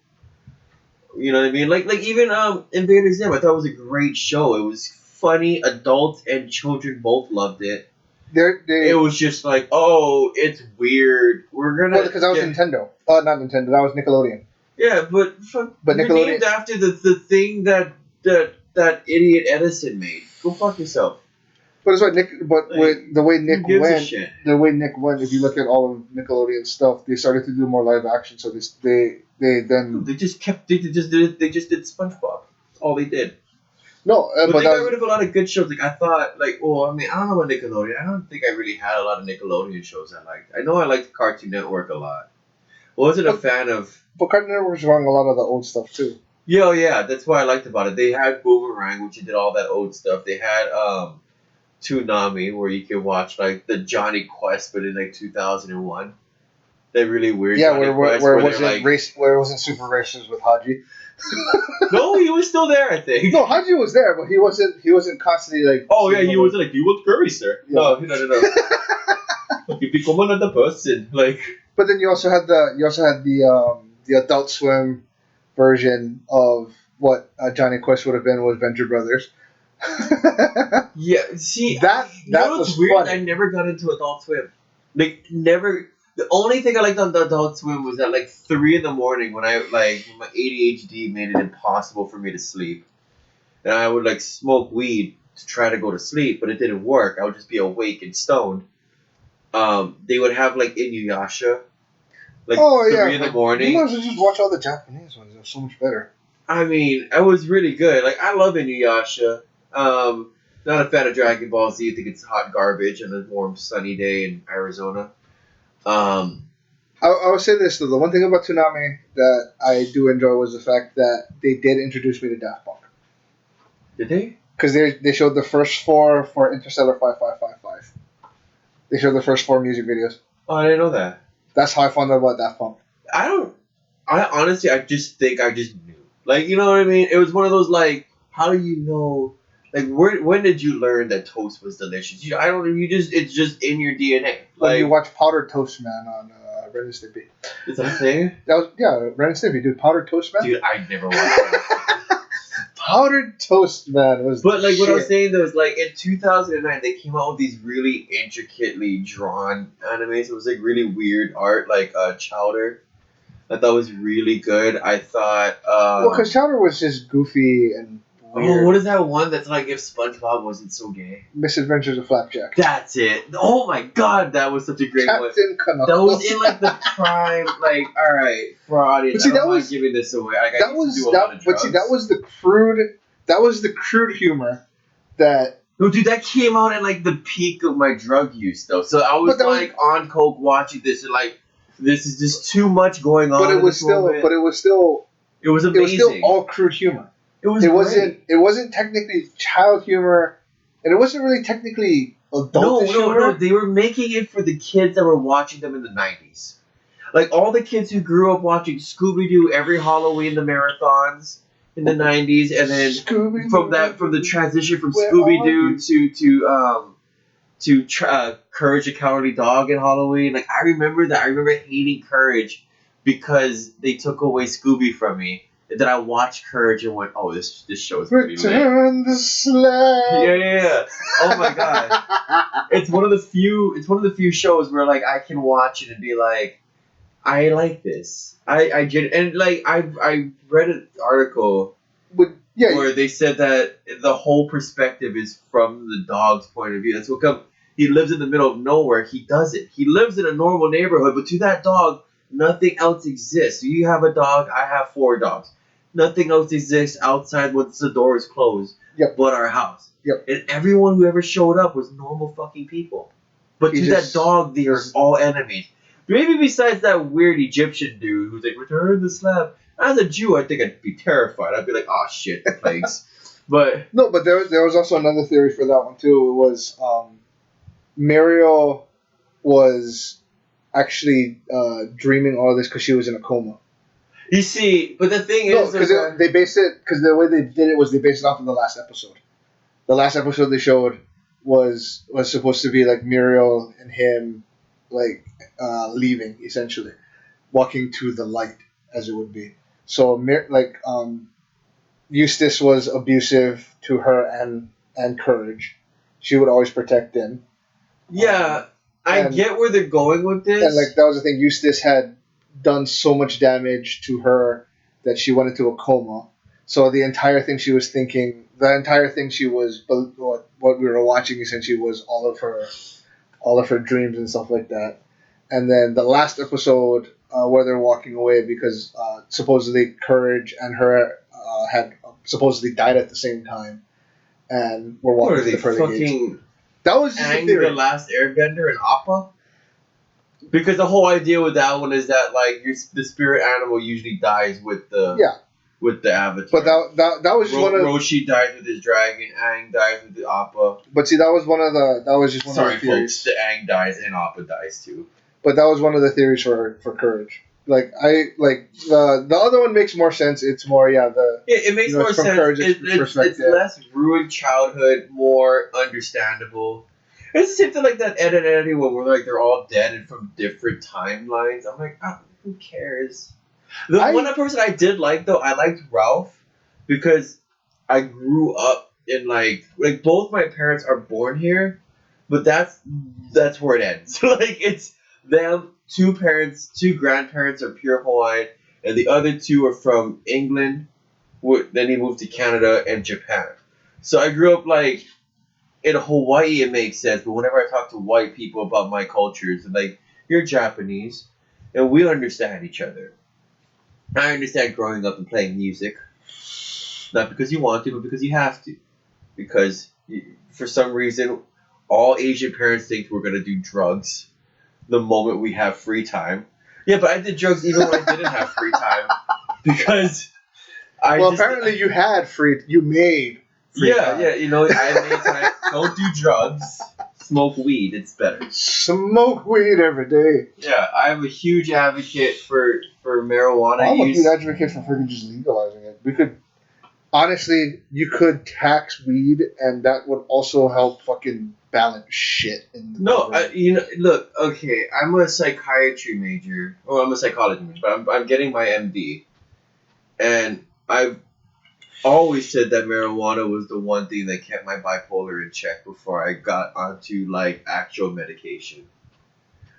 You know what I mean? Like even Invader Zim, I thought it was a great show. It was funny, adults and children both loved it. It was just like, oh, it's weird. We're gonna because that was Nintendo. Not Nintendo. That was Nickelodeon. Yeah, but you're Nickelodeon named after the thing that idiot Edison made. Go fuck yourself. But it's like the way Nick Who gives a went, shit? the way Nick went. If you look at all of Nickelodeon stuff, they started to do more live action. So they then They just did SpongeBob. That's all they did. no, But but they that got was, rid of a lot of good shows. Like I thought, I don't know about Nickelodeon. I don't think I really had a lot of Nickelodeon shows I liked. I know I liked Cartoon Network a lot. Wasn't a fan of. but Cartoon Network was running a lot of the old stuff too. Yeah, that's what I liked about it. They had Boomerang, which did all that old stuff. They had Toonami, where you could watch like the Johnny Quest, but in like 2001. That really weird. Yeah, Johnny where Quest, it they're wasn't like, where it wasn't super racist with Haji. No, he was still there. I think. No, Haji was there, but he wasn't constantly like. Oh yeah, he was like, "Do you want curry, sir?" Yeah. No. Like, if you become another person, like. But then you also had the Adult Swim version of what Johnny Quest would have been with Venture Brothers. Yeah, see, that you know was what's weird? funny. I never got into Adult Swim. Like, never. The only thing I liked on the Adult Swim was at like 3 in the morning when my ADHD made it impossible for me to sleep, and I would like smoke weed to try to go to sleep, but it didn't work. I would just be awake and stoned. They would have like Inuyasha, like 3 in the morning. You might as well just watch all the Japanese ones. They're so much better. I mean, it was really good. Like, I love Inuyasha. Not a fan of Dragon Ball Z. I think it's hot garbage on a warm, sunny day in Arizona. I would say this though. The one thing about Toonami that I do enjoy was the fact that they did introduce me to Daft Punk. Did they? Because they showed the first 4 for Interstellar 5555. They showed the first 4 music videos. Oh, I didn't know that. That's how I found out about Daft Punk. I honestly, I just think I just knew. Like, you know what I mean? It was one of those, like, how do you know? Like, when did you learn that toast was delicious? It's just in your DNA. When Like, you watch Powdered Toast Man on Ren and Stimpy. is that a thing? That was Ren and Stimpy, dude. Powdered Toast Man. Dude, I never watched that. Powdered Toast Man was. But like what I was shit. saying though is like in 2009 they came out with these really intricately drawn animes. It was like really weird art, like Chowder. I thought was really good. I thought. Well, because Chowder was just goofy and weird. Oh, what is that one that's like if SpongeBob wasn't so gay? Misadventures of Flapjack. That's it. Oh my god, that was such a great one. Captain Canuck. That was in like the prime, like all right for our audience. But see, I don't that mind was- giving this away. Like, I That used was to do a lot of that. But see, drugs. that was the crude. That was the crude humor that. No, dude, that came out at like the peak of my drug use though. So I was But that was- like on coke watching this and like this is just too much going on. But it in was this still. moment. But it was still. it was It amazing. was still all crude humor. It was. It great. wasn't. It wasn't technically child humor, and it wasn't really technically adult humor. No. They were making it for the kids that were watching them in the 90s. Like all the kids who grew up watching Scooby Doo every Halloween, the marathons in the 90s, and then from the transition from Where Scooby are Doo to Courage the Cowardly Dog in Halloween. Like I remember that. I remember hating Courage because they took away Scooby from me. And then I watched Courage and went, "Oh, this show is pretty lit." Return the slab. Yeah. Oh my god. It's one of the few shows where like I can watch it and be like, I like this. I get and like I read an article Yeah, where they said that the whole perspective is from the dog's point of view. That's what come. He lives in the middle of nowhere. He does it. He lives in a normal neighborhood, but to that dog, nothing else exists. You have a dog. I have 4 dogs. Nothing else exists outside once the door is closed. Yep. But our house. Yep. And everyone who ever showed up was normal fucking people. But He to just- that dog, they are all enemies. Maybe besides that weird Egyptian dude who's like, return the slab. As a Jew, I think I'd be terrified. I'd be like, oh shit, the plagues. But no, but there was also another theory for that one too. It was Muriel was actually dreaming all this because she was in a coma. you see, but the thing No, is, because they based it because the way they did it was they based it off of the last episode. The last episode they showed was supposed to be like Muriel and him, like leaving essentially, walking to the light as it would be. So Eustace was abusive to her and Courage. She would always protect him. yeah, I and- get where they're going with this. And like that was the thing. Eustace had done so much damage to her that she went into a coma. So the entire thing she was thinking, what we were watching essentially was all of her dreams and stuff like that. And then the last episode where they're walking away because supposedly Courage and her had supposedly died at the same time, and were what walking are to they the pearly gates. fucking That was just a Aang theory. the Last Airbender and Appa? Because the whole idea with that one is that like the spirit animal usually dies with the avatar. But that was just one of. Roshi dies with his dragon. Aang dies with the Appa. But see, that was just one Sorry, of the theories. folks. The Aang dies and Appa dies too. But that was one of the theories for Courage. Like the other one makes more sense. It's more Yeah, it makes You know, more it's from sense. Courage's It's perspective. less ruined childhood, more understandable. It's the same thing like that Ed and Eddie one where like they're all dead and from different timelines. I'm like, who cares? The one person I did like though, I liked Ralph because I grew up in like both my parents are born here, but that's where it ends. Like it's them, 2 parents, 2 grandparents are pure Hawaiian, and the other 2 are from England. Then he moved to Canada and Japan. So I grew up like in Hawaii. It makes sense, but whenever I talk to white people about my cultures, they're like, "You're Japanese, and we understand each other." I understand growing up and playing music, not because you want to, but because you have to. Because for some reason, all Asian parents think we're gonna do drugs the moment we have free time. Yeah, but I did drugs even when I didn't have free time because apparently you made free time. Yeah, you know, I made time. Don't do drugs. Smoke weed. It's better. Smoke weed every day. Yeah, I'm a huge advocate for marijuana I'm a use. huge advocate for freaking just legalizing it. We could honestly, you could tax weed, and that would also help fucking balance shit. Look, okay, I'm a psychiatry major, or I'm a psychology major, but I'm getting my MD, and always said that marijuana was the one thing that kept my bipolar in check before I got onto like actual medication.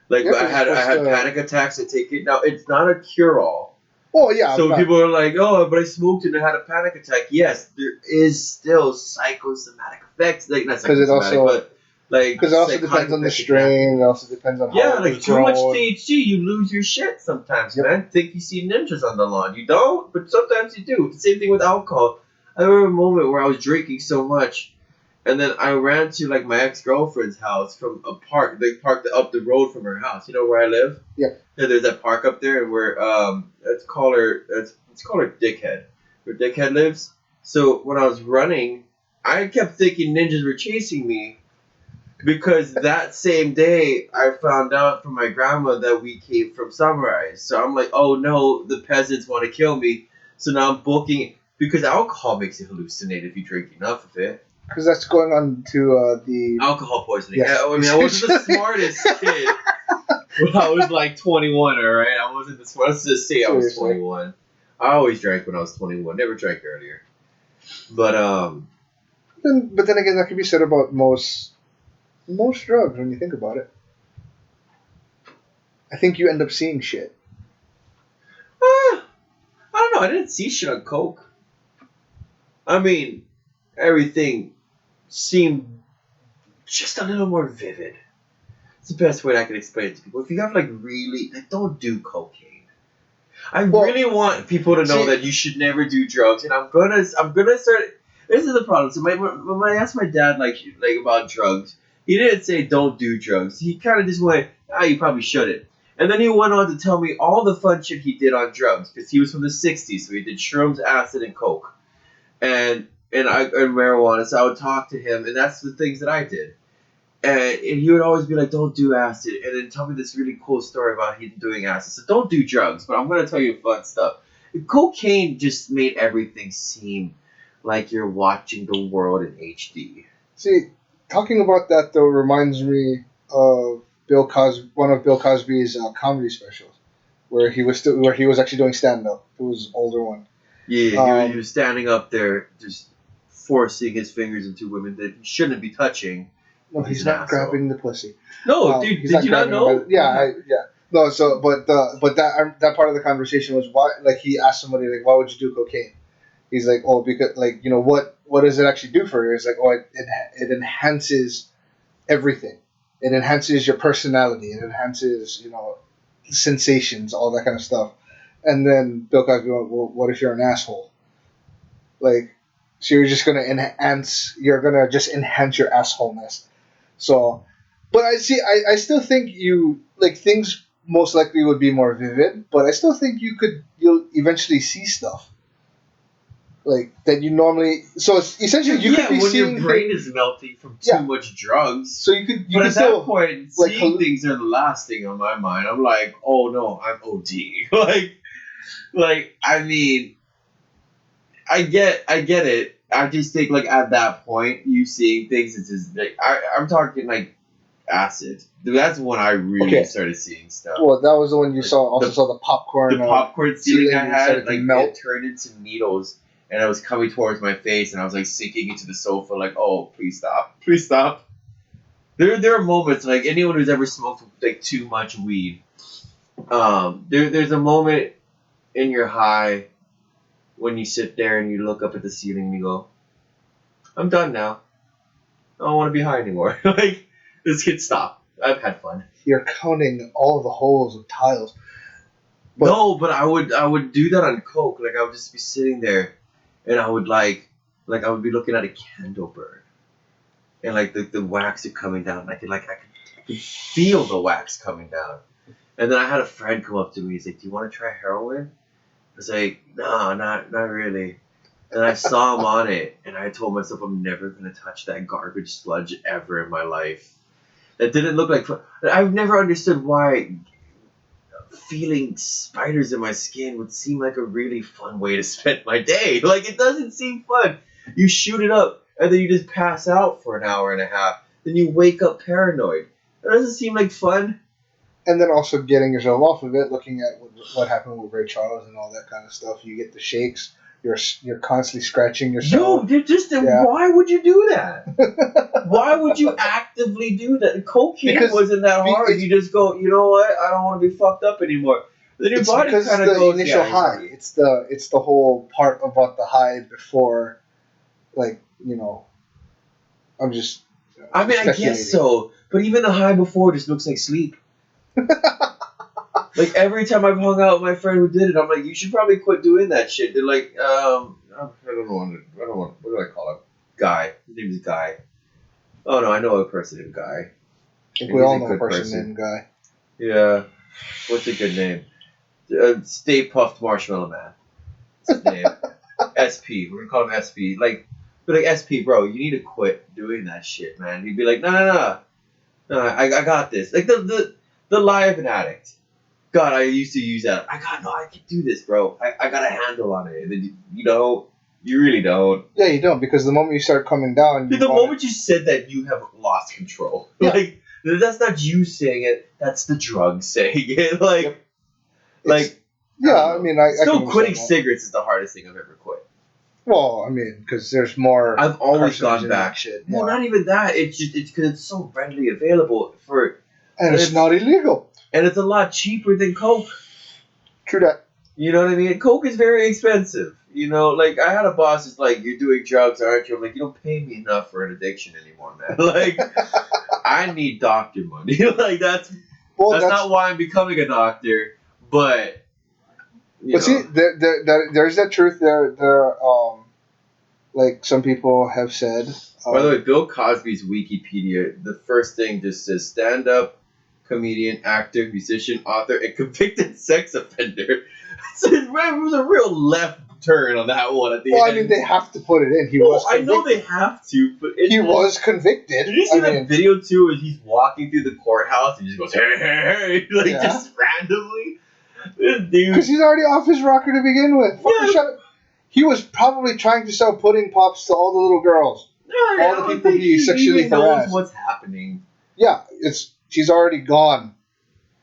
Like Yeah, because it's I supposed had to. panic attacks. I take it now. It's not a cure all. Oh yeah, I'm So not people are like, oh, but I smoked and I had a panic attack. Yes, there is still psychosomatic effects. Like not because it psychosomatic, also but like because it also psychotic depends on the effects that can happen. strain. It also depends on Yeah, how it like was too much grown. THC, you lose your shit sometimes, Yep. man. Think you see ninjas on the lawn. You don't, but sometimes you do. Same thing with alcohol. I remember a moment where I was drinking so much, and then I ran to like my ex girlfriend's house from a park. They parked up the road from her house. You know where I live? Yep. Yeah, there's that park up there where let's call her Dickhead. Where Dickhead lives. So when I was running, I kept thinking ninjas were chasing me because that same day I found out from my grandma that we came from Sunrise. So I'm like, oh no, the peasants want to kill me. So now I'm booking because alcohol makes you hallucinate if you drink enough of it. Because that's going on to the. Alcohol poisoning. Yes. I mean, I wasn't the smartest kid when I was like 21. All right, I wasn't the smartest. Let's just say I was Seriously. 21. I always drank when I was 21. Never drank earlier. But But then again, that could be said about most drugs when you think about it. I think you end up seeing shit. I don't know. I didn't see shit on coke. I mean, everything seemed just a little more vivid. It's the best way I can explain it to people. If you have like really, like, don't do cocaine. I Well, really want people to know see- that you should never do drugs, and I'm gonna start. This is the problem. So when I asked my dad like about drugs, he didn't say don't do drugs. He kind of just went, you probably shouldn't. And then he went on to tell me all the fun shit he did on drugs because he was from the '60s, so he did shrooms, acid, and coke, and marijuana. So I would talk to him, and that's the things that I did. And he would always be like, don't do acid. And then tell me this really cool story about him doing acid. So don't do drugs, but I'm going to tell you fun stuff. Cocaine just made everything seem like you're watching the world in HD. See, talking about that though reminds me of one of Bill Cosby's comedy specials, where he was actually doing stand up. It was an older one. Yeah, he was standing up there just forcing his fingers into women that he shouldn't be touching. No, He's he's an not asshole. grabbing the pussy. No, dude, he's did you not grabbing him by know? the- yeah. No, so but that part of the conversation was why, like, he asked somebody like, why would you do cocaine? He's like, oh, because, like, what does it actually do for you? It's like, oh, it enhances everything. It enhances your personality. It enhances sensations, all that kind of stuff. And then Bill Cosby went, well, what if you're an asshole? Like, so you're just gonna enhance. You're gonna just enhance your assholeness. So, but I still think things most likely would be more vivid, but I still think you'll eventually see stuff like that you normally. So it's essentially you could be when seeing your brain things, is melting from too much drugs. so you But could at still that point, like, seeing things are the last thing on my mind. I'm like, oh no, I'm OD. like I mean, I get it. I just think like at that point, you seeing things is just like I'm talking like acid. Dude, that's when I really Okay. started seeing stuff. well, that was the one you saw. The- Saw the popcorn. The popcorn ceiling I ceiling had, started to like melt. it turned into needles, and it was coming towards my face, and I was like sinking into the sofa, like, oh, please stop. There are moments like anyone who's ever smoked like too much weed. There's a moment in your high when you sit there and you look up at the ceiling and you go, I'm done now. I don't want to be high anymore. Like this kid, stop. I've had fun. You're counting all the holes of tiles. But- No, but I would do that on coke. Like I would just be sitting there, and I would like I would be looking at a candle burn, and like the wax is coming down. I could feel the wax coming down. And then I had a friend come up to me. He's like, "Do you want to try heroin?" I was like, "No, not really." And I saw him on it, and I told myself I'm never gonna touch that garbage sludge ever in my life. That didn't look like fun. I've never understood why feeling spiders in my skin would seem like a really fun way to spend my day. Like it doesn't seem fun. You shoot it up, and then you just pass out for an hour and a half. Then you wake up paranoid. That doesn't seem like fun. And then also getting yourself off of it, looking at what happened with Ray Charles and all that kind of stuff. You get the shakes, you're constantly scratching Yo, yourself. dude, just Yeah. why would you do that? Why would you actively do that? Cocaine Because wasn't that hard. it's- You just go, you know what? I don't want to be fucked up anymore. Then your It's body because kind of the goes, initial yeah, high. It's the whole part about the high before, like, I'm just. I mean, I speculating. guess so. But even the high before just looks like sleep. Like every time I've hung out with my friend who did it, I'm like, you should probably quit doing that shit. They're like, I don't know, what do I call him? Guy. His name is Guy. Oh no, I know a person named Guy. I think He's we all a know a good person named Guy. Yeah. What's a good name? Stay Puffed Marshmallow Man. That's his name. SP. We're gonna call him SP. Like, be like, SP, bro, you need to quit doing that shit, man. He'd be like, no, I got this. Like the lie of an addict. God, I used to use that. I can do this, bro. I got a handle on it. And then you really don't. Yeah, you don't, because the moment you start coming down, Dude, the moment you said that, you have lost control. Yeah. Like, that's not you saying it. That's the drug saying it. Like, Yep. like. yeah, I mean, I Still, can quitting understand that. cigarettes is the hardest thing I've ever quit. Well, I mean, because there's more. I've always carcinogens gone in back. that shit. Well, yeah. not even that. It's because it's so readily available And it's not illegal. and it's a lot cheaper than Coke. True that. You know what I mean? Coke is very expensive. You know, like I had a boss that's like, "You're doing drugs, aren't you?" I'm like, "You don't pay me enough for an addiction anymore, man. Like, I need doctor money. Like that's not why I'm becoming a doctor, but." But see, there's that truth there. Like some people have said. By the way, Bill Cosby's Wikipedia, the first thing just says stand-up comedian, actor, musician, author, and convicted sex offender. So it was a real left turn on that one at the Well, end. I mean, they have to put it in. He Well, was. I Convicted. know they have to, but He was convicted. Did you see I that mean, video too? Where he's walking through the courthouse and he just goes, "Hey, hey, hey," like Yeah. just randomly. This dude. Because he's already off his rocker to begin with. Fucking Yeah. shut up. He was probably trying to sell pudding pops to all the little girls. I all the don't people think being he sexually even knows harassed. what's happening. Yeah, she's already gone.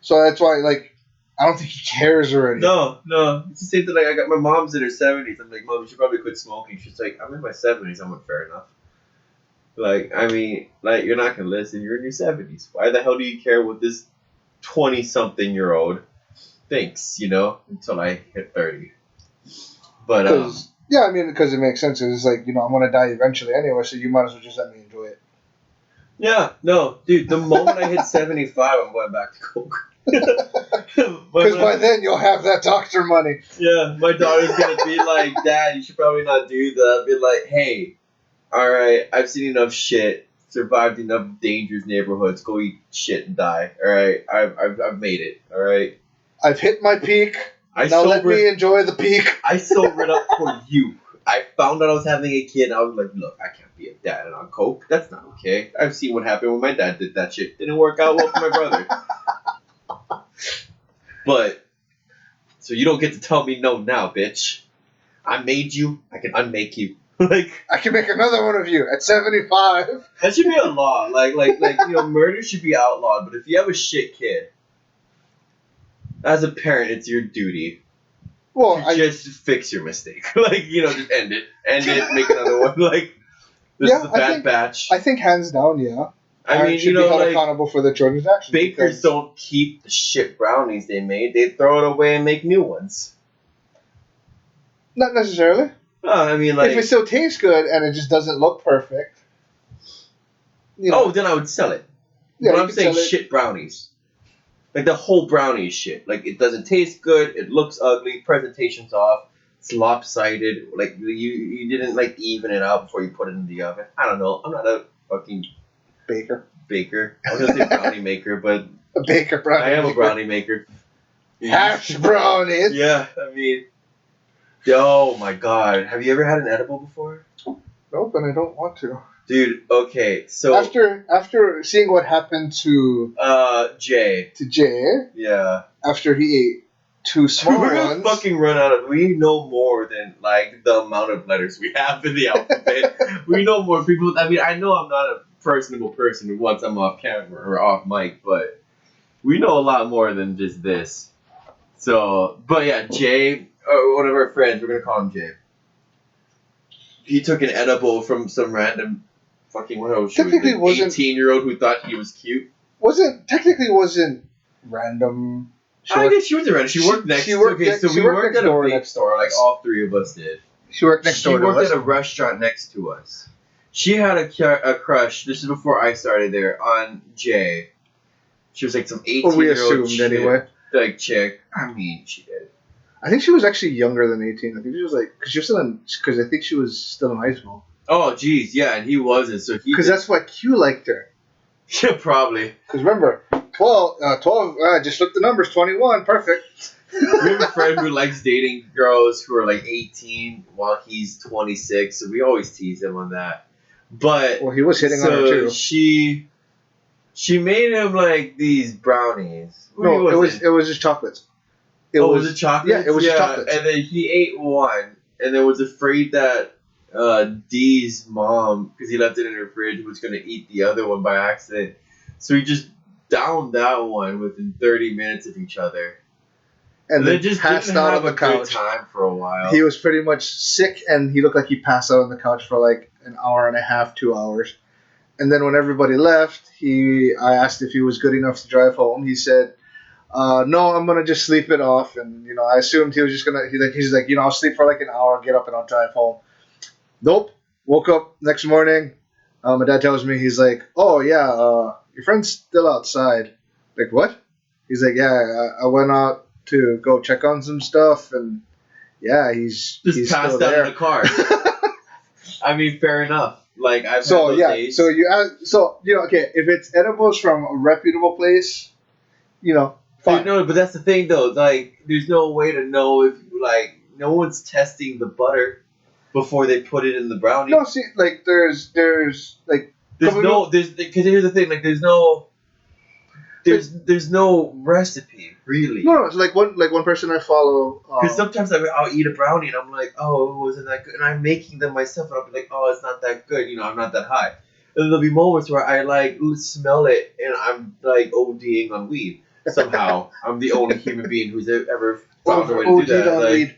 So that's why, like, I don't think he cares already. No. It's the same thing. Like I got my mom's in her 70s. I'm like, Mom, you should probably quit smoking. She's like, I'm in my 70s. I'm like, fair enough. Like, I mean, like you're not gonna listen. You're in your 70s. Why the hell do you care what this 20-something-year-old thinks? You know, until I hit 30. But Yeah, I mean, because it makes sense. It's like, I'm going to die eventually anyway, so you might as well just let me enjoy it. yeah, no, dude. The moment I hit 75, I'm going back to Coke. Because by then you'll have that doctor money. Yeah, my daughter's gonna be like, Dad, you should probably not do that. Be like, hey, alright, I've seen enough shit, survived enough dangerous neighborhoods, go eat shit and die. Alright, I've made it. Alright. I've hit my peak. Now let me enjoy the peak. I sobered up for you. I found out I was having a kid and I was like, look, I can't be a dad and on Coke. That's not okay. I've seen what happened when my dad did that shit. Didn't work out well for my brother. But, so you don't get to tell me no now, bitch. I made you, I can unmake you. Like, I can make another one of you at 75. that should be a law. Like, murder should be outlawed, but if you have a shit kid, as a parent, it's your duty Well, to just fix your mistake. Like, just end it. Make another one. Like, this is a bad batch. I think hands down, yeah. I mean, should be held accountable for the children's actions. Bakers don't keep the shit brownies they made. They throw it away and make new ones. Not necessarily. I mean, like, if it still tastes good and it just doesn't look perfect. then I would sell it. Yeah, but you I'm could saying sell it. shit brownies. Like the whole brownie is shit. Like it doesn't taste good. It looks ugly. Presentation's off. It's lopsided. Like you didn't like even it out before you put it in the oven. I don't know. I'm not a fucking baker. I was gonna say brownie maker, but A baker brownie. I am maker. a brownie maker. Hash brownies. Yeah, I mean, oh my god, have you ever had an edible before? Nope, and I don't want to. Dude, okay, so after seeing what happened to Jay, yeah, after he ate two small we're gonna ones. fucking run out of. We know more than like the amount of letters we have in the alphabet. We know more people. I mean, I know I'm not a personable person once I'm off camera or off mic, but we know a lot more than just this. So, but yeah, Jay, one of our friends, we're gonna call him Jay. he took an edible from some random fucking whatever. She was Technically an wasn't- 18-year-old who thought he was cute. wasn't random. I guess she wasn't random. She worked next. she worked okay, next- so she we worked worked next at a door vape next store. to Like us. all three of us did. She worked next She door to worked us. at a restaurant next to us. She had a crush. This is before I started there on Jay. She was like some 18-year-old we assumed anyway. like chick. I mean, she did. I think she was actually younger than 18. I think she was like, because I think she was still in high school. Oh, geez, yeah, and he wasn't. So he Because that's why Q liked her. yeah, probably. Because remember, 12, just look the numbers, 21, perfect. We have a friend who likes dating girls who are like 18 while he's 26. So we always tease him on that. But Well, he was hitting on her too. she made him like these brownies. No, it was just chocolates. Was it chocolate? Yeah, it was just chocolates. And then he ate one, and then was afraid that Dee's mom, because he left it in her fridge, was going to eat the other one by accident. So he just downed that one within 30 minutes of each other. And they then just passed didn't out have on the a good couch. time for a while. He was pretty much sick, and he looked like he passed out on the couch for like an hour and a half, 2 hours. And then when everybody left, I asked if he was good enough to drive home. He said, "No, I'm gonna just sleep it off." And I assumed he was just gonna. He's like, I'll sleep for like an hour, get up, and I'll drive home. Nope. Woke up next morning. My dad tells me, he's like, "Oh yeah, your friend's still outside." Like, what? He's like, "Yeah, I went out to go check on some stuff, and yeah, he's just passed still out there." in the car. I mean, fair enough. Like I've So had those yeah, days. okay, if it's edibles from a reputable place, fine. No, but that's the thing though. Like, there's no way to know if no one's testing the butter before they put it in the brownie. No, see, like there's like because here's the thing. Like, there's no recipe really. no, it's like one person I follow. Because sometimes I'll eat a brownie and I'm like, oh, it wasn't that good, and I'm making them myself, and I'll be like, oh, it's not that good. I'm not that high. And there'll be moments where I smell it and I'm like ODing on weed. Somehow, I'm the only human being who's ever found a way to do that. on weed.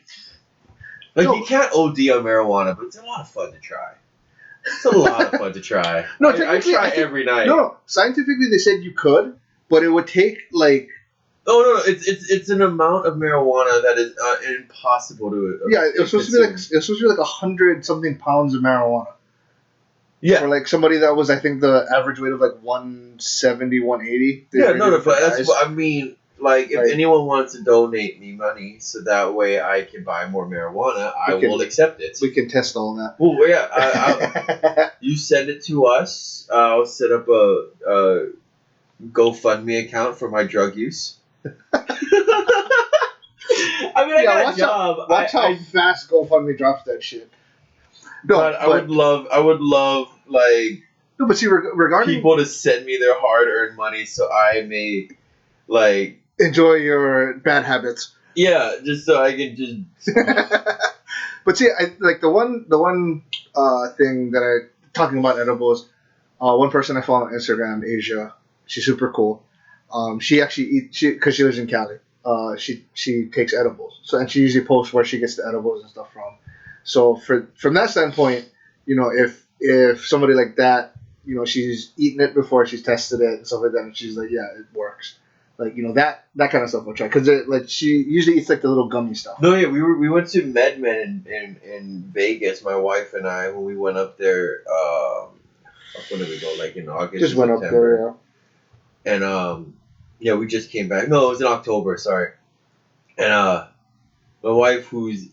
No. You can't OD on marijuana, but it's a lot of fun to try. It's a lot of fun to try. No, I technically, try I think- every night. No, scientifically they said you could, but it would take like Oh no, it's an amount of marijuana that is impossible to. it was supposed to be like 100 something pounds of marijuana. Yeah. For like somebody that was, I think, the average weight of like 170, 180. They Yeah, rated no, for but that's guys. what I mean. Like, if Like- anyone wants to donate me money so that way I can buy more marijuana, I will accept it. We can test all that. Well, yeah, you send it to us. I'll set up a GoFundMe account for my drug use. I mean, I got a watch job. Watch how fast GoFundMe drops that shit. No, but I would love like no, but see, regarding people to send me their hard-earned money so I may like enjoy your bad habits. yeah, just so I can just But see, I like the one thing that I talking about edibles. One person I follow on Instagram, Asia, she's super cool. She actually eats because she lives in Cali. She takes edibles, and she usually posts where she gets the edibles and stuff from. So from that standpoint, if somebody like that, she's eaten it before, she's tested it and stuff like that, and she's like, yeah, it works. Like that kind of stuff we'll try because like she usually eats like the little gummy stuff. No, yeah, we went to MedMen in Vegas, my wife and I, when we went up there. When did we go? Like in August. Just or went September. up there, yeah. And yeah, we just came back. No, it was in October. Sorry. And my wife, who's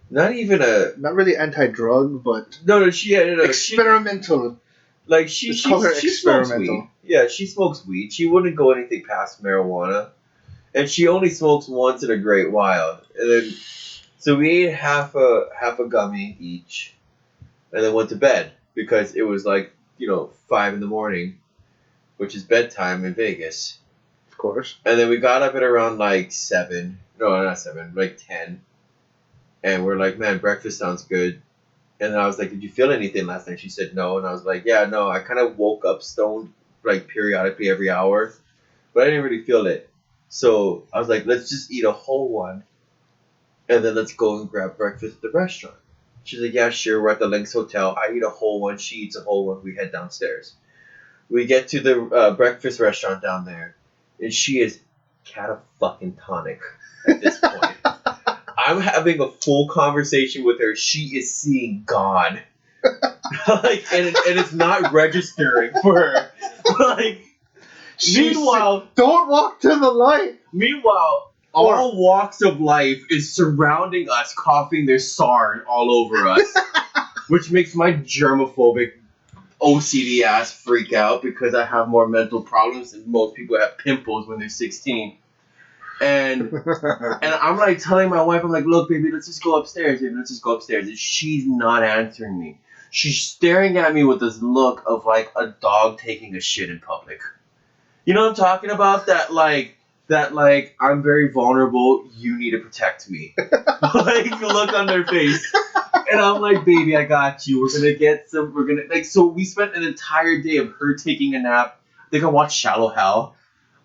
not even Not really anti-drug, but no, she had experimental. she Let's call her smokes weed. experimental. Yeah, she smokes weed. She wouldn't go anything past marijuana, and she only smokes once in a great while. And then, so we ate half a gummy each, and then went to bed because it was like 5 a.m, which is bedtime in Vegas. Of course. And then we got up at around like 7. No, not 7, like 10. And we're like, man, breakfast sounds good. And then I was like, did you feel anything last night? She said no. And I was like, yeah, no. I kind of woke up stoned like periodically every hour. But I didn't really feel it. So I was like, let's just eat a whole one. And then let's go and grab breakfast at the restaurant. She's like, yeah, sure. We're at the Lynx Hotel. I eat a whole one. She eats a whole one. We head downstairs. We get to the breakfast restaurant down there, and she is catatonic at this point. I'm having a full conversation with her. She is seeing God. And it's not registering for her. Like, meanwhile, don't walk to the light. Meanwhile, all walks of life is surrounding us, coughing their SARS all over us, which makes my germophobic OCD ass freak out because I have more mental problems than most people have pimples when they're 16. And I'm like telling my wife, I'm like, look, baby, let's just go upstairs. Baby, let's just go upstairs. And she's not answering me. She's staring at me with this look of like a dog taking a shit in public. You know what I'm talking about? That I'm very vulnerable. You need to protect me. Like look on their face. And I'm like, baby, I got you. So we spent an entire day of her taking a nap. I think I watched Shallow Hal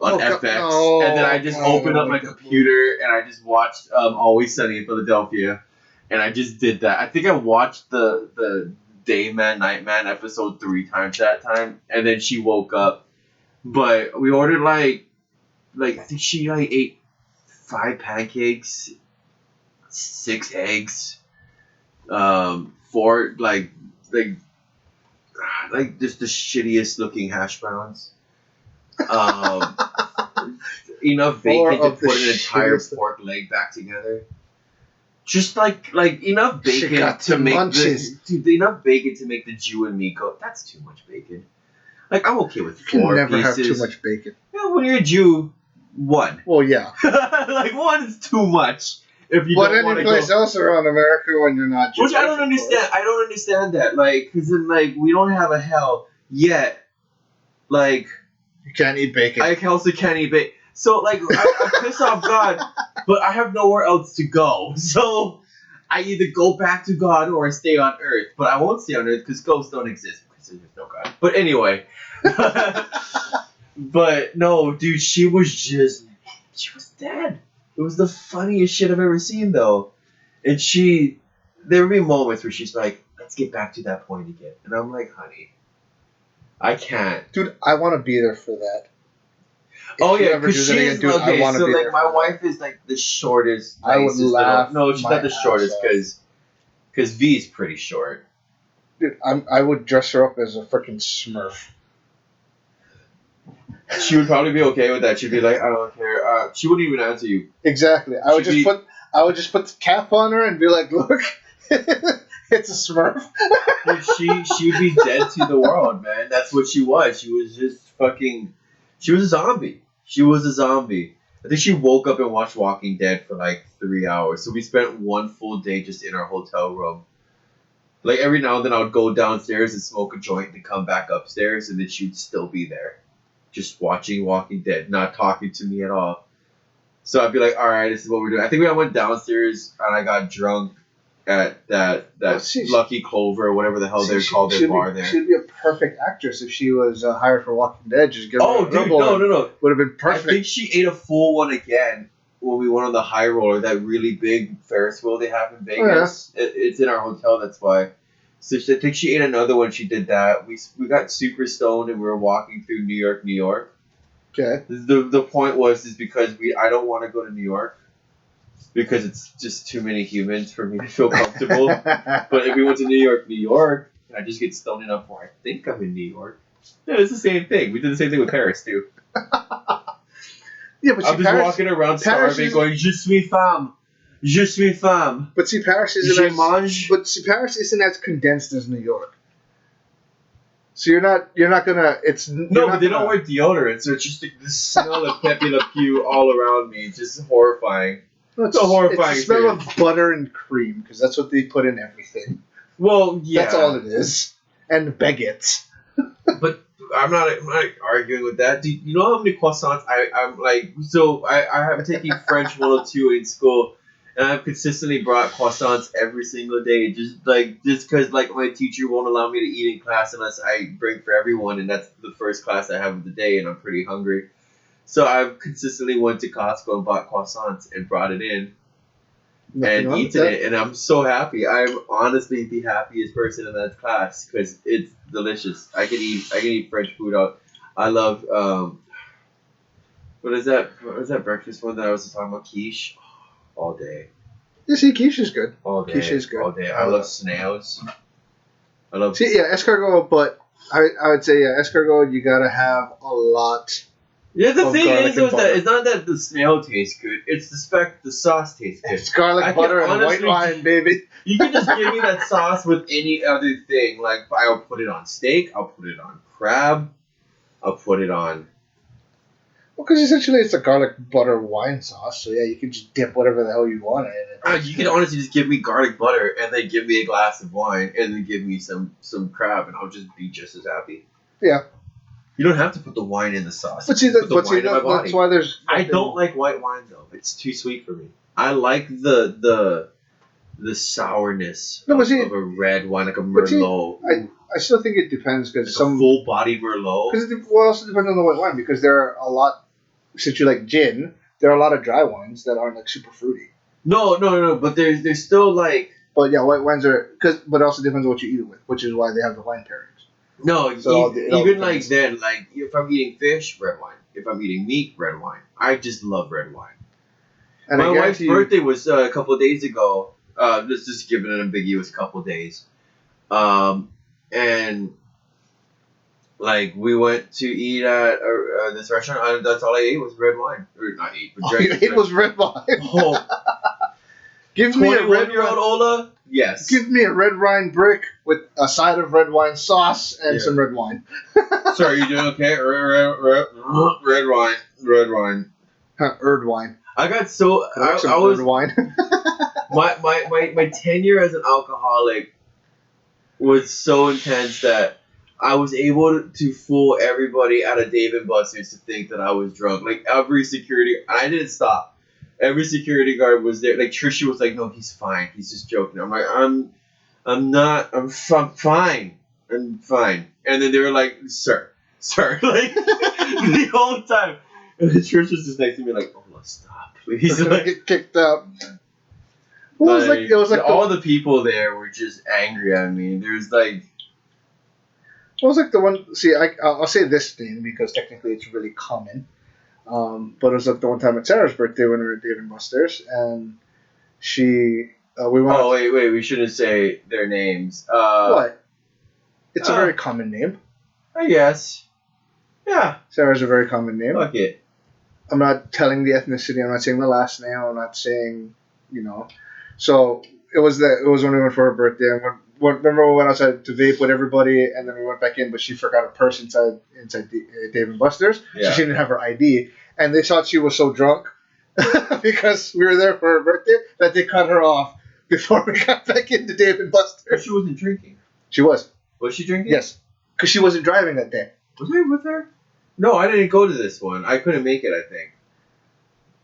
on FX. And then I just opened up my computer and I just watched Always Sunny in Philadelphia. And I just did that. I think I watched the Day Man, Night Man episode 3 times that time. And then she woke up. But we ordered I think she ate 5 pancakes, 6 eggs, 4 just the shittiest looking hash browns. Enough bacon to put an entire pork leg back together. Just like enough bacon to make enough bacon to make the Jew and me go. That's too much bacon. Like I'm okay with 4 pieces. You can never pieces. have too much bacon. Yeah, when you're a Jew, 1. Well, yeah. Like 1 is too much. If you but don't want to go. any place else around America when you're not Jewish. Which I don't understand. I don't understand that. Like, because then, we don't have a hell yet. Like, you can't eat bacon. I also can't eat bacon. So, I piss off God, but I have nowhere else to go. So, I either go back to God or I stay on Earth. But I won't stay on Earth because ghosts don't exist because there's no God. But anyway. But no, dude, she was dead. It was the funniest shit I've ever seen, though. And there would be moments where she's like, let's get back to that point again. And I'm like, honey, I can't. Dude, I want to be there for that. Oh, yeah, because she's, okay, so, my wife is, the shortest. I would laugh. No, she's not the shortest, because V is pretty short. Dude, I would dress her up as a freaking Smurf. She would probably be okay with that. She'd be like, I don't care. She wouldn't even answer you. Exactly. I would just put the cap on her and be like, look, it's a Smurf. She'd be dead to the world, man. That's what she was. She was just she was a zombie. She was a zombie. I think she woke up and watched Walking Dead for 3 hours. So we spent one full day just in our hotel room. Every now and then I would go downstairs and smoke a joint and come back upstairs, and then she'd still be there. Just watching Walking Dead, not talking to me at all. So I'd be like, all right, this is what we're doing. I think I went downstairs and I got drunk at that Lucky Clover or whatever the hell they're called, their bar there. She'd be a perfect actress if she was hired for Walking Dead. Just give her dude, no. Would have been perfect. I think she ate a full one again when we went on the High Roller, that really big Ferris wheel they have in Vegas. Oh, yeah. It's in our hotel, that's why. So I think she ate another one. She did that. We got super stoned and we were walking through New York. Okay. The point was because I don't want to go to New York because it's just too many humans for me to feel comfortable. But if we went to New York, and I just get stoned enough where I think I'm in New York. Yeah, it's the same thing. We did the same thing with Paris too. Yeah, but I'm just walking around starving, going, "Je suis femme." Je suis femme. But see, Paris isn't as condensed as New York. So you're not gonna. But they don't wear deodorant, so it's just the smell of Pepe Le Pew all around me. It's just horrifying. It's a horrifying. It's the smell of butter and cream because that's what they put in everything. Well, yeah, that's all it is, and baguettes. But I'm not arguing with that. Do you know how many croissants I'm like? So I have taken French 102 in school. And I've consistently brought croissants every single day, just because my teacher won't allow me to eat in class unless I bring for everyone, and that's the first class I have of the day, and I'm pretty hungry. So I've consistently went to Costco and bought croissants and brought it in. Nothing and wrong with eaten that. it, and I'm so happy. I'm honestly the happiest person in that class because it's delicious. I can eat French food out. I love what is that? What is that breakfast one that I was talking about? Quiche, all day, You see, quiche is good. all day, Quiche is good. all day. I love snails. I love. See, yeah, escargot, but I would say, yeah, escargot, you gotta have a lot. Yeah, the Of thing garlic is, though, and is that butter. it's not that the snail tastes good. It's the sauce tastes good. It's garlic, I can butter, and white honestly- wine, baby. You can just give me that sauce with any other thing. Like I'll put it on steak. I'll put it on crab. I'll put it on. Well, because essentially it's a garlic, butter, wine sauce, so yeah, you can just dip whatever the hell you want in it. You can honestly just give me garlic butter and then give me a glass of wine and then give me some crab and I'll just be just as happy. Yeah. You don't have to put the wine in the sauce. But see, Put the wine in my that's body. why there's. I don't like white wine though. It's too sweet for me. I like the sourness No, but see- of a red wine, like a but see, Merlot. I still think it depends because Like some. a full-bodied Merlot. Because it also depends on the white wine because there are a lot. Since you like gin, there are a lot of dry wines that aren't like super fruity. No. But there's still like But yeah, white wines are but it also depends on what you eat it with, which is why they have the wine pairings. no. So it all Even like depends. then, like if I'm eating fish, red wine. If I'm eating meat, red wine. I just love red wine. And My I wife's guarantee you, birthday was a couple of days ago. Let's just give it an ambiguous couple of days. And like we went to eat at this restaurant. That's all I ate was red wine. Or not eat, but all drank. you ate was red wine. Oh, Give me a red 21-year-old wine. Ola. Yes. Give me a red wine brick with a side of red wine sauce and Yeah. some red wine. Sorry, you doing okay? Red wine. Red wine. Erd wine. I got so I like some I was erd wine. my tenure as an alcoholic was so intense that I was able to fool everybody at a Dave and Buster's to think that I was drunk. Like every security, I didn't stop. Every security guard was there. Like Trisha was like, "No, he's fine. He's just joking." I'm like, I'm not. I'm fine. I'm fine." And then they were like, "Sir," like the whole time. And then Trish was just next to me like, "Oh, let's stop, please." He's gonna Like, get kicked out. Well, it was like all the people there were just angry at me. There's like, It was like the one. See, I'll say this name because technically it's really common. But it was like the one time at Sarah's birthday when we were at Dave and Buster's, and we went. oh wait, we shouldn't say their names. What? It's a uh, very common name. I guess. Yeah. Sarah's a very common name. Fuck it. I'm not telling the ethnicity. I'm not saying the last name. I'm not saying, So it was when we went for her birthday. And remember we went outside to vape with everybody, and then we went back in, but she forgot her purse inside Dave and Buster's, Yeah. so she didn't have her ID, and they thought she was so drunk because we were there for her birthday that they cut her off before we got back into Dave and Buster's. She wasn't drinking. She was, Was she drinking? yes, because she wasn't driving that day. Was I with her? No, I didn't go to this one. I couldn't make it, I think.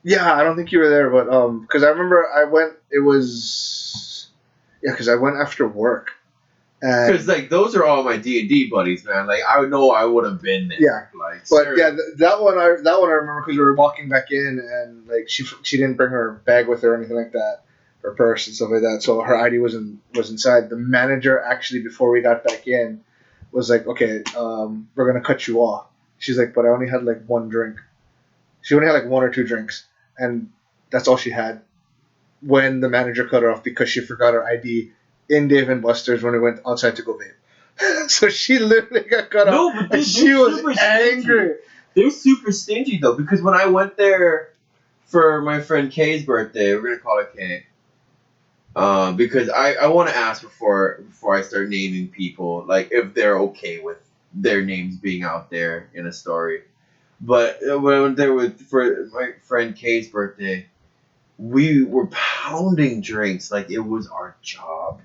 Yeah, I don't think you were there, but because I remember I went. It was because I went after work, and Because like those are all my D&D buddies, man. Like I know I would have been there. Yeah. Like, but seriously. yeah, that one I remember because we were walking back in, and like she didn't bring her bag with her or anything like that, her purse and stuff like that. So her ID was inside. The manager actually before we got back in was like, okay, we're gonna cut you off. She's like, but I only had like one drink. She only had like one or two drinks, and that's all she had. When the manager cut her off because she forgot her ID in Dave and Buster's when we went outside to go vape. So she literally got cut No, off, but and they're she was super stingy. angry. They're super stingy though, because when I went there for my friend Kay's birthday, we're gonna call it Kay. Because I want to ask before I start naming people, like if they're okay with their names being out there in a story. But when I went there for my friend Kay's birthday, we were pounding drinks like it was our job.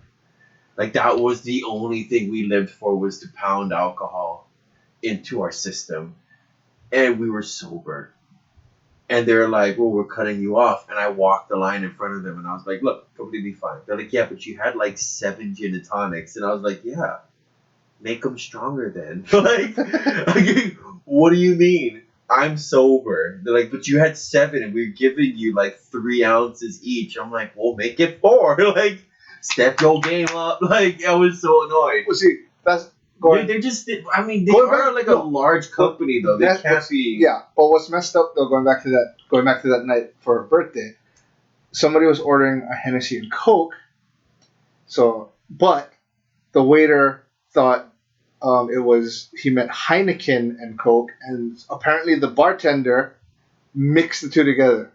Like that was the only thing we lived for, was to pound alcohol into our system. And we were sober. And they're like, well, we're cutting you off. And I walked the line in front of them and I was like, look, completely fine. They're like, yeah, but you had like 7 gin and tonics. And I was like, yeah, make them stronger then. Like, what do you mean? I'm sober. They're like, but you had 7 and we're giving you like 3 ounces each. I'm like, well, make it 4. Like, step your game up. Like, I was so annoyed. Well, see, that's going. They're just, I mean, they Going are back- like no, a large company though. They That's can't what's- be. Yeah, but what's messed up though, going back to that night for her birthday, somebody was ordering a Hennessy and Coke. So, but the waiter thought he meant Heineken and Coke, and apparently the bartender mixed the two together.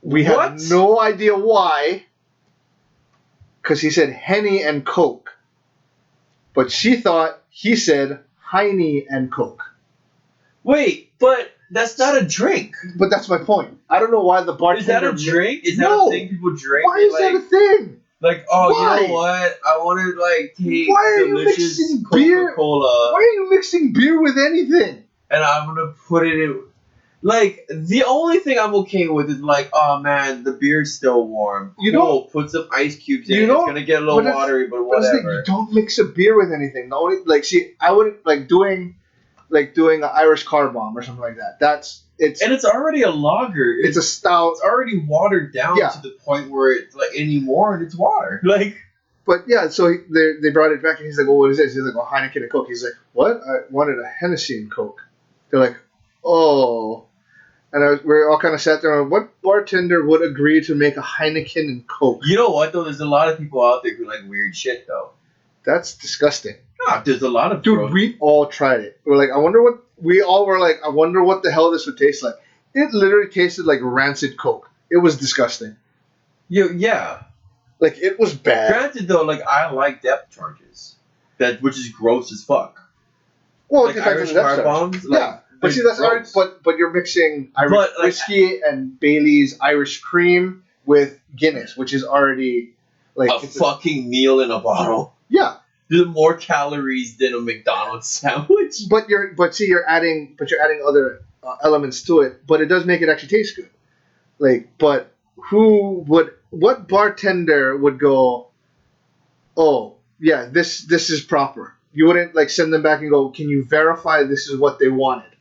We What? had no idea why, because he said Henny and Coke, but she thought he said Heine and Coke. Wait, but that's not a drink. But that's my point. I don't know why the bartender. Is that a drink? Is that No. a thing people drink? Why is like, that a thing? Like, oh, Why? you know what? I want to like take Why are you delicious mixing beer? Coca-Cola, Why are you mixing beer with anything? and I'm gonna put it in. Like, the only thing I'm okay with is like, oh man, the beer's still warm. You Cool, put some ice cubes in. you It's know- gonna get a little but that's- watery, but But it's like, whatever. you don't mix a beer with anything. The only I wouldn't like doing an Irish car bomb or something like that. It's And it's already a lager. a stout. It's already watered down Yeah. to the point where it's like anymore, and it's water. Like, But yeah, so they brought it back and he's like, well, what is this? He's like, well, Heineken and Coke. He's like, what? I wanted a Hennessy and Coke. They're like, oh. And we all kind of sat there and what bartender would agree to make a Heineken and Coke? you know what though? There's a lot of people out there who like weird shit though. That's disgusting. Ah, there's a lot of Dude, gross- we all tried it. We're like, I wonder what the hell this would taste like. It literally tasted like rancid Coke. It was disgusting. Yeah. Like, it was bad. Granted though, like I like depth charges, which is gross as fuck. Well, Like it depends Irish on the car depth charge. bombs. Like, Yeah. But see, they're that's Irish, gross. but you're mixing Irish But, like- whiskey and Bailey's Irish cream with Guinness, which is already like a fucking meal in a bottle. yeah. There's more calories than a McDonald's sandwich. But you're adding other elements to it, but it does make it actually taste good. Like, but what bartender would go, oh yeah, this is proper. You wouldn't like send them back and go, can you verify this is what they wanted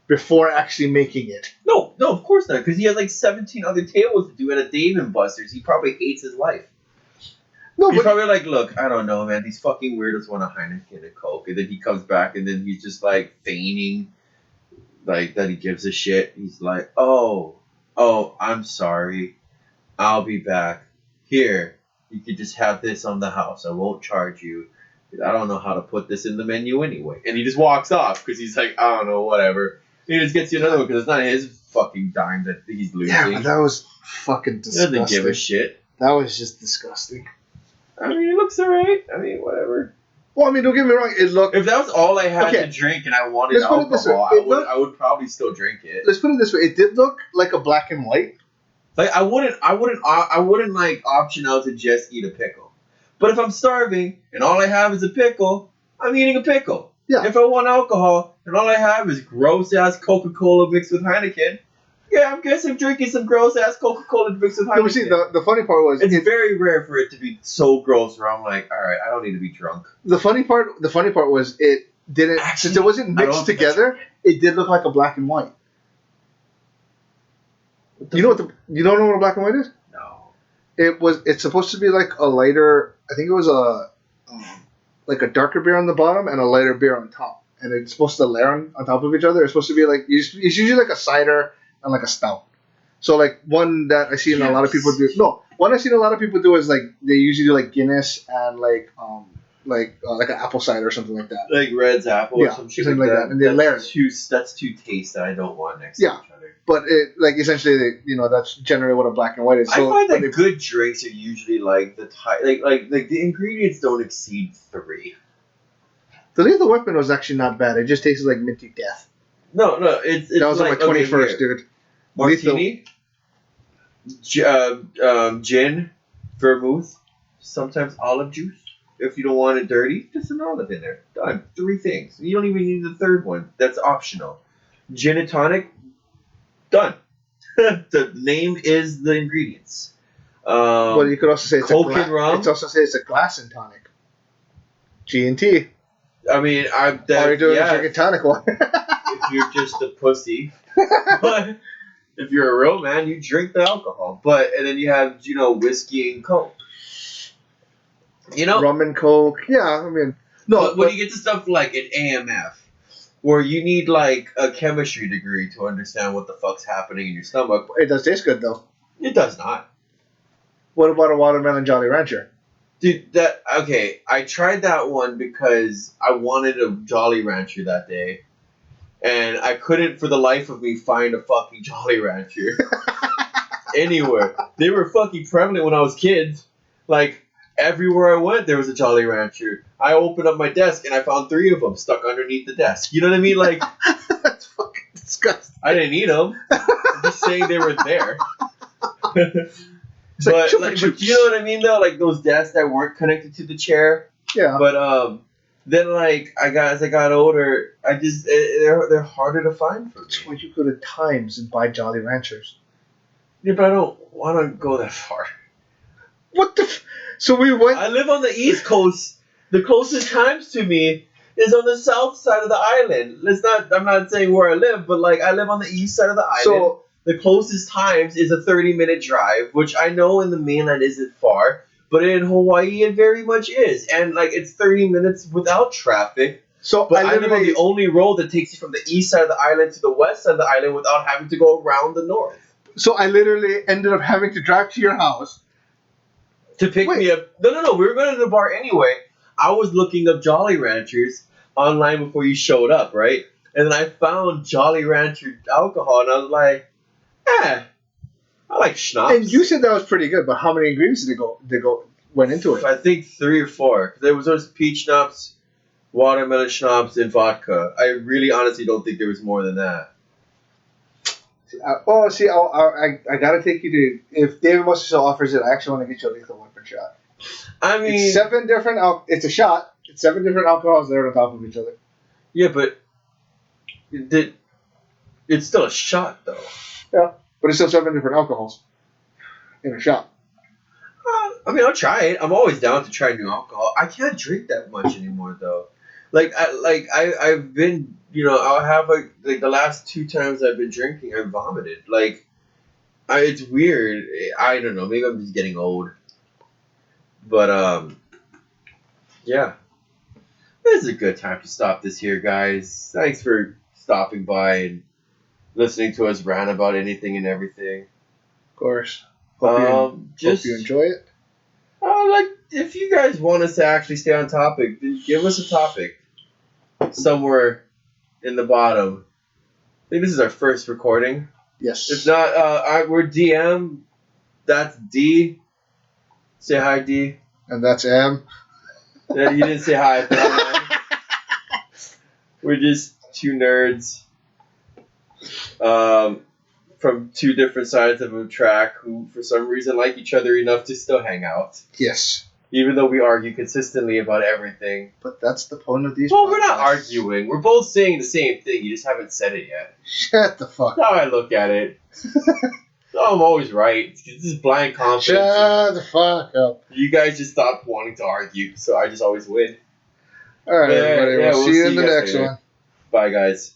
before actually making it? No, of course not, because he has like 17 other tables to do at a Dave and Buster's. He probably hates his life. No, He's but probably like, look, I don't know, man. These fucking weirdos want a Heineken and Coke, and then he comes back, and then he's just like feigning, like that he gives a shit. He's like, oh, I'm sorry, I'll be back. Here, you could just have this on the house. I won't charge you. I don't know how to put this in the menu anyway. And he just walks off because he's like, I don't know, whatever. He just gets you another one because it's not his fucking dime that he's losing. yeah, but that was fucking He doesn't give a disgusting. shit. That was just disgusting. I mean, it looks alright. I mean, whatever. Well, I mean, don't get me wrong. It looked. If that was all I had Okay. to drink and I wanted Let's put it this way. alcohol, I would probably still drink it. Let's put it this way. It did look like a black and white. Like I wouldn't like option out to just eat a pickle. But if I'm starving and all I have is a pickle, I'm eating a pickle. Yeah. If I want alcohol and all I have is gross ass Coca-Cola mixed with Heineken, yeah, I guess I'm drinking some gross ass Coca-Cola mixed with Heineken. No, but see, the funny part was it's very rare for it to be so gross where I'm like, all right, I don't need to be drunk. the funny part was it didn't Actually, since it wasn't I don't mixed think together. It did look like a black and white. You don't know what a black and white is? No. It's supposed to be like a lighter. I think it was like a darker beer on the bottom and a lighter beer on top, and it's supposed to layer on top of each other. It's supposed to be like it's usually like a cider and like a stout. So like one that I see a lot of people do. No, one I seen a lot of people do is like they usually do like Guinness and like an apple cider or something like that. Like Red's apple Yeah, or some shit something like like that. that, and they layer it. That's two tastes that I don't want next Yeah. to each other. But it like essentially that's generally what a black and white is. So I find when that good drinks are usually like the like the ingredients don't exceed 3. the Lethal Weapon was actually not bad. It just tasted like minty death. No, it's That was like, on my 21st, okay, dude. martini, gin, vermouth, sometimes olive juice. If you don't want it dirty, just an olive in there. Done. 3 things. You don't even need the third one. That's optional. Gin and tonic. Done. The name is the ingredients. Well, you could also say it's Coke and rum? It's also say it's a glass and tonic. G&T. I mean, All you're doing is drinking tonic water. If you're just a pussy. But if you're a real man, you drink the alcohol. But and then you have whiskey and coke. Rum and coke. Yeah, I mean, no. But when you get to stuff like an AMF, where you need like a chemistry degree to understand what the fuck's happening in your stomach, it does taste good though. it does not. What about a watermelon Jolly Rancher? Dude, I tried that one because I wanted a Jolly Rancher that day. And I couldn't for the life of me find a fucking Jolly Rancher anywhere. They were fucking prevalent when I was kids. Like, everywhere I went, there was a Jolly Rancher. I opened up my desk and I found 3 of them stuck underneath the desk. You know what I mean? Like, that's fucking disgusting. I didn't eat them. I'm just saying they were there. But you know what I mean though? Like those desks that weren't connected to the chair. Yeah. But then like as I got older, they're harder to find for me. That's why you go to Times and buy Jolly Ranchers. Yeah, but I don't want to go that far. What the? So we went. I live on the East Coast. The closest Times to me is on the south side of the island. I'm not saying where I live, but like I live on the east side of the island. So the closest Times is a 30-minute drive, which I know in the mainland isn't far, but in Hawaii it very much is. And like it's 30 minutes without traffic. So but I live on the only road that takes you from the east side of the island to the west side of the island without having to go around the north. So I literally ended up having to drive to your house to pick me up. No. We were going to the bar anyway. I was looking up Jolly Ranchers online before you showed up, right? And then I found Jolly Rancher alcohol, and I was like, I like schnapps. And you said that was pretty good, but how many ingredients went into it? I think 3 or 4. There was peach schnapps, watermelon schnapps, and vodka. I really honestly don't think there was more than that. I gotta take you to, if David Buster still offers it, I actually want to get you a lethal weapon shot. I mean, it's 7 different. It's a shot. It's 7 different alcohols that are on top of each other. Yeah, but it's still a shot though. Yeah, but it's still 7 different alcohols in a shot. I mean, I'll try it. I'm always down to try new alcohol. I can't drink that much anymore though. I've been, I'll have like the last 2 times I've been drinking, I vomited. It's weird. I don't know. Maybe I'm just getting old. But yeah, this is a good time to stop this here, guys. Thanks for stopping by and listening to us rant about anything and everything. Of course. Hope you enjoy it. If you guys want us to actually stay on topic, then give us a topic somewhere in the bottom. I think this is our first recording. Yes. If not, we're DM. That's D. Say hi, D. And that's M. Yeah, you didn't say hi. We're just 2 nerds from 2 different sides of a track who, for some reason, like each other enough to still hang out. Yes. Even though we argue consistently about everything. But that's the point of these Well, podcasts. we're not arguing. We're both saying the same thing. You just haven't said it yet. Shut the fuck up. That's how I look at it. I'm always right. This is blind confidence. Shut the fuck up. You guys just stopped wanting to argue, so I just always win. All right, everybody. We'll see you in the next one. Bye, guys.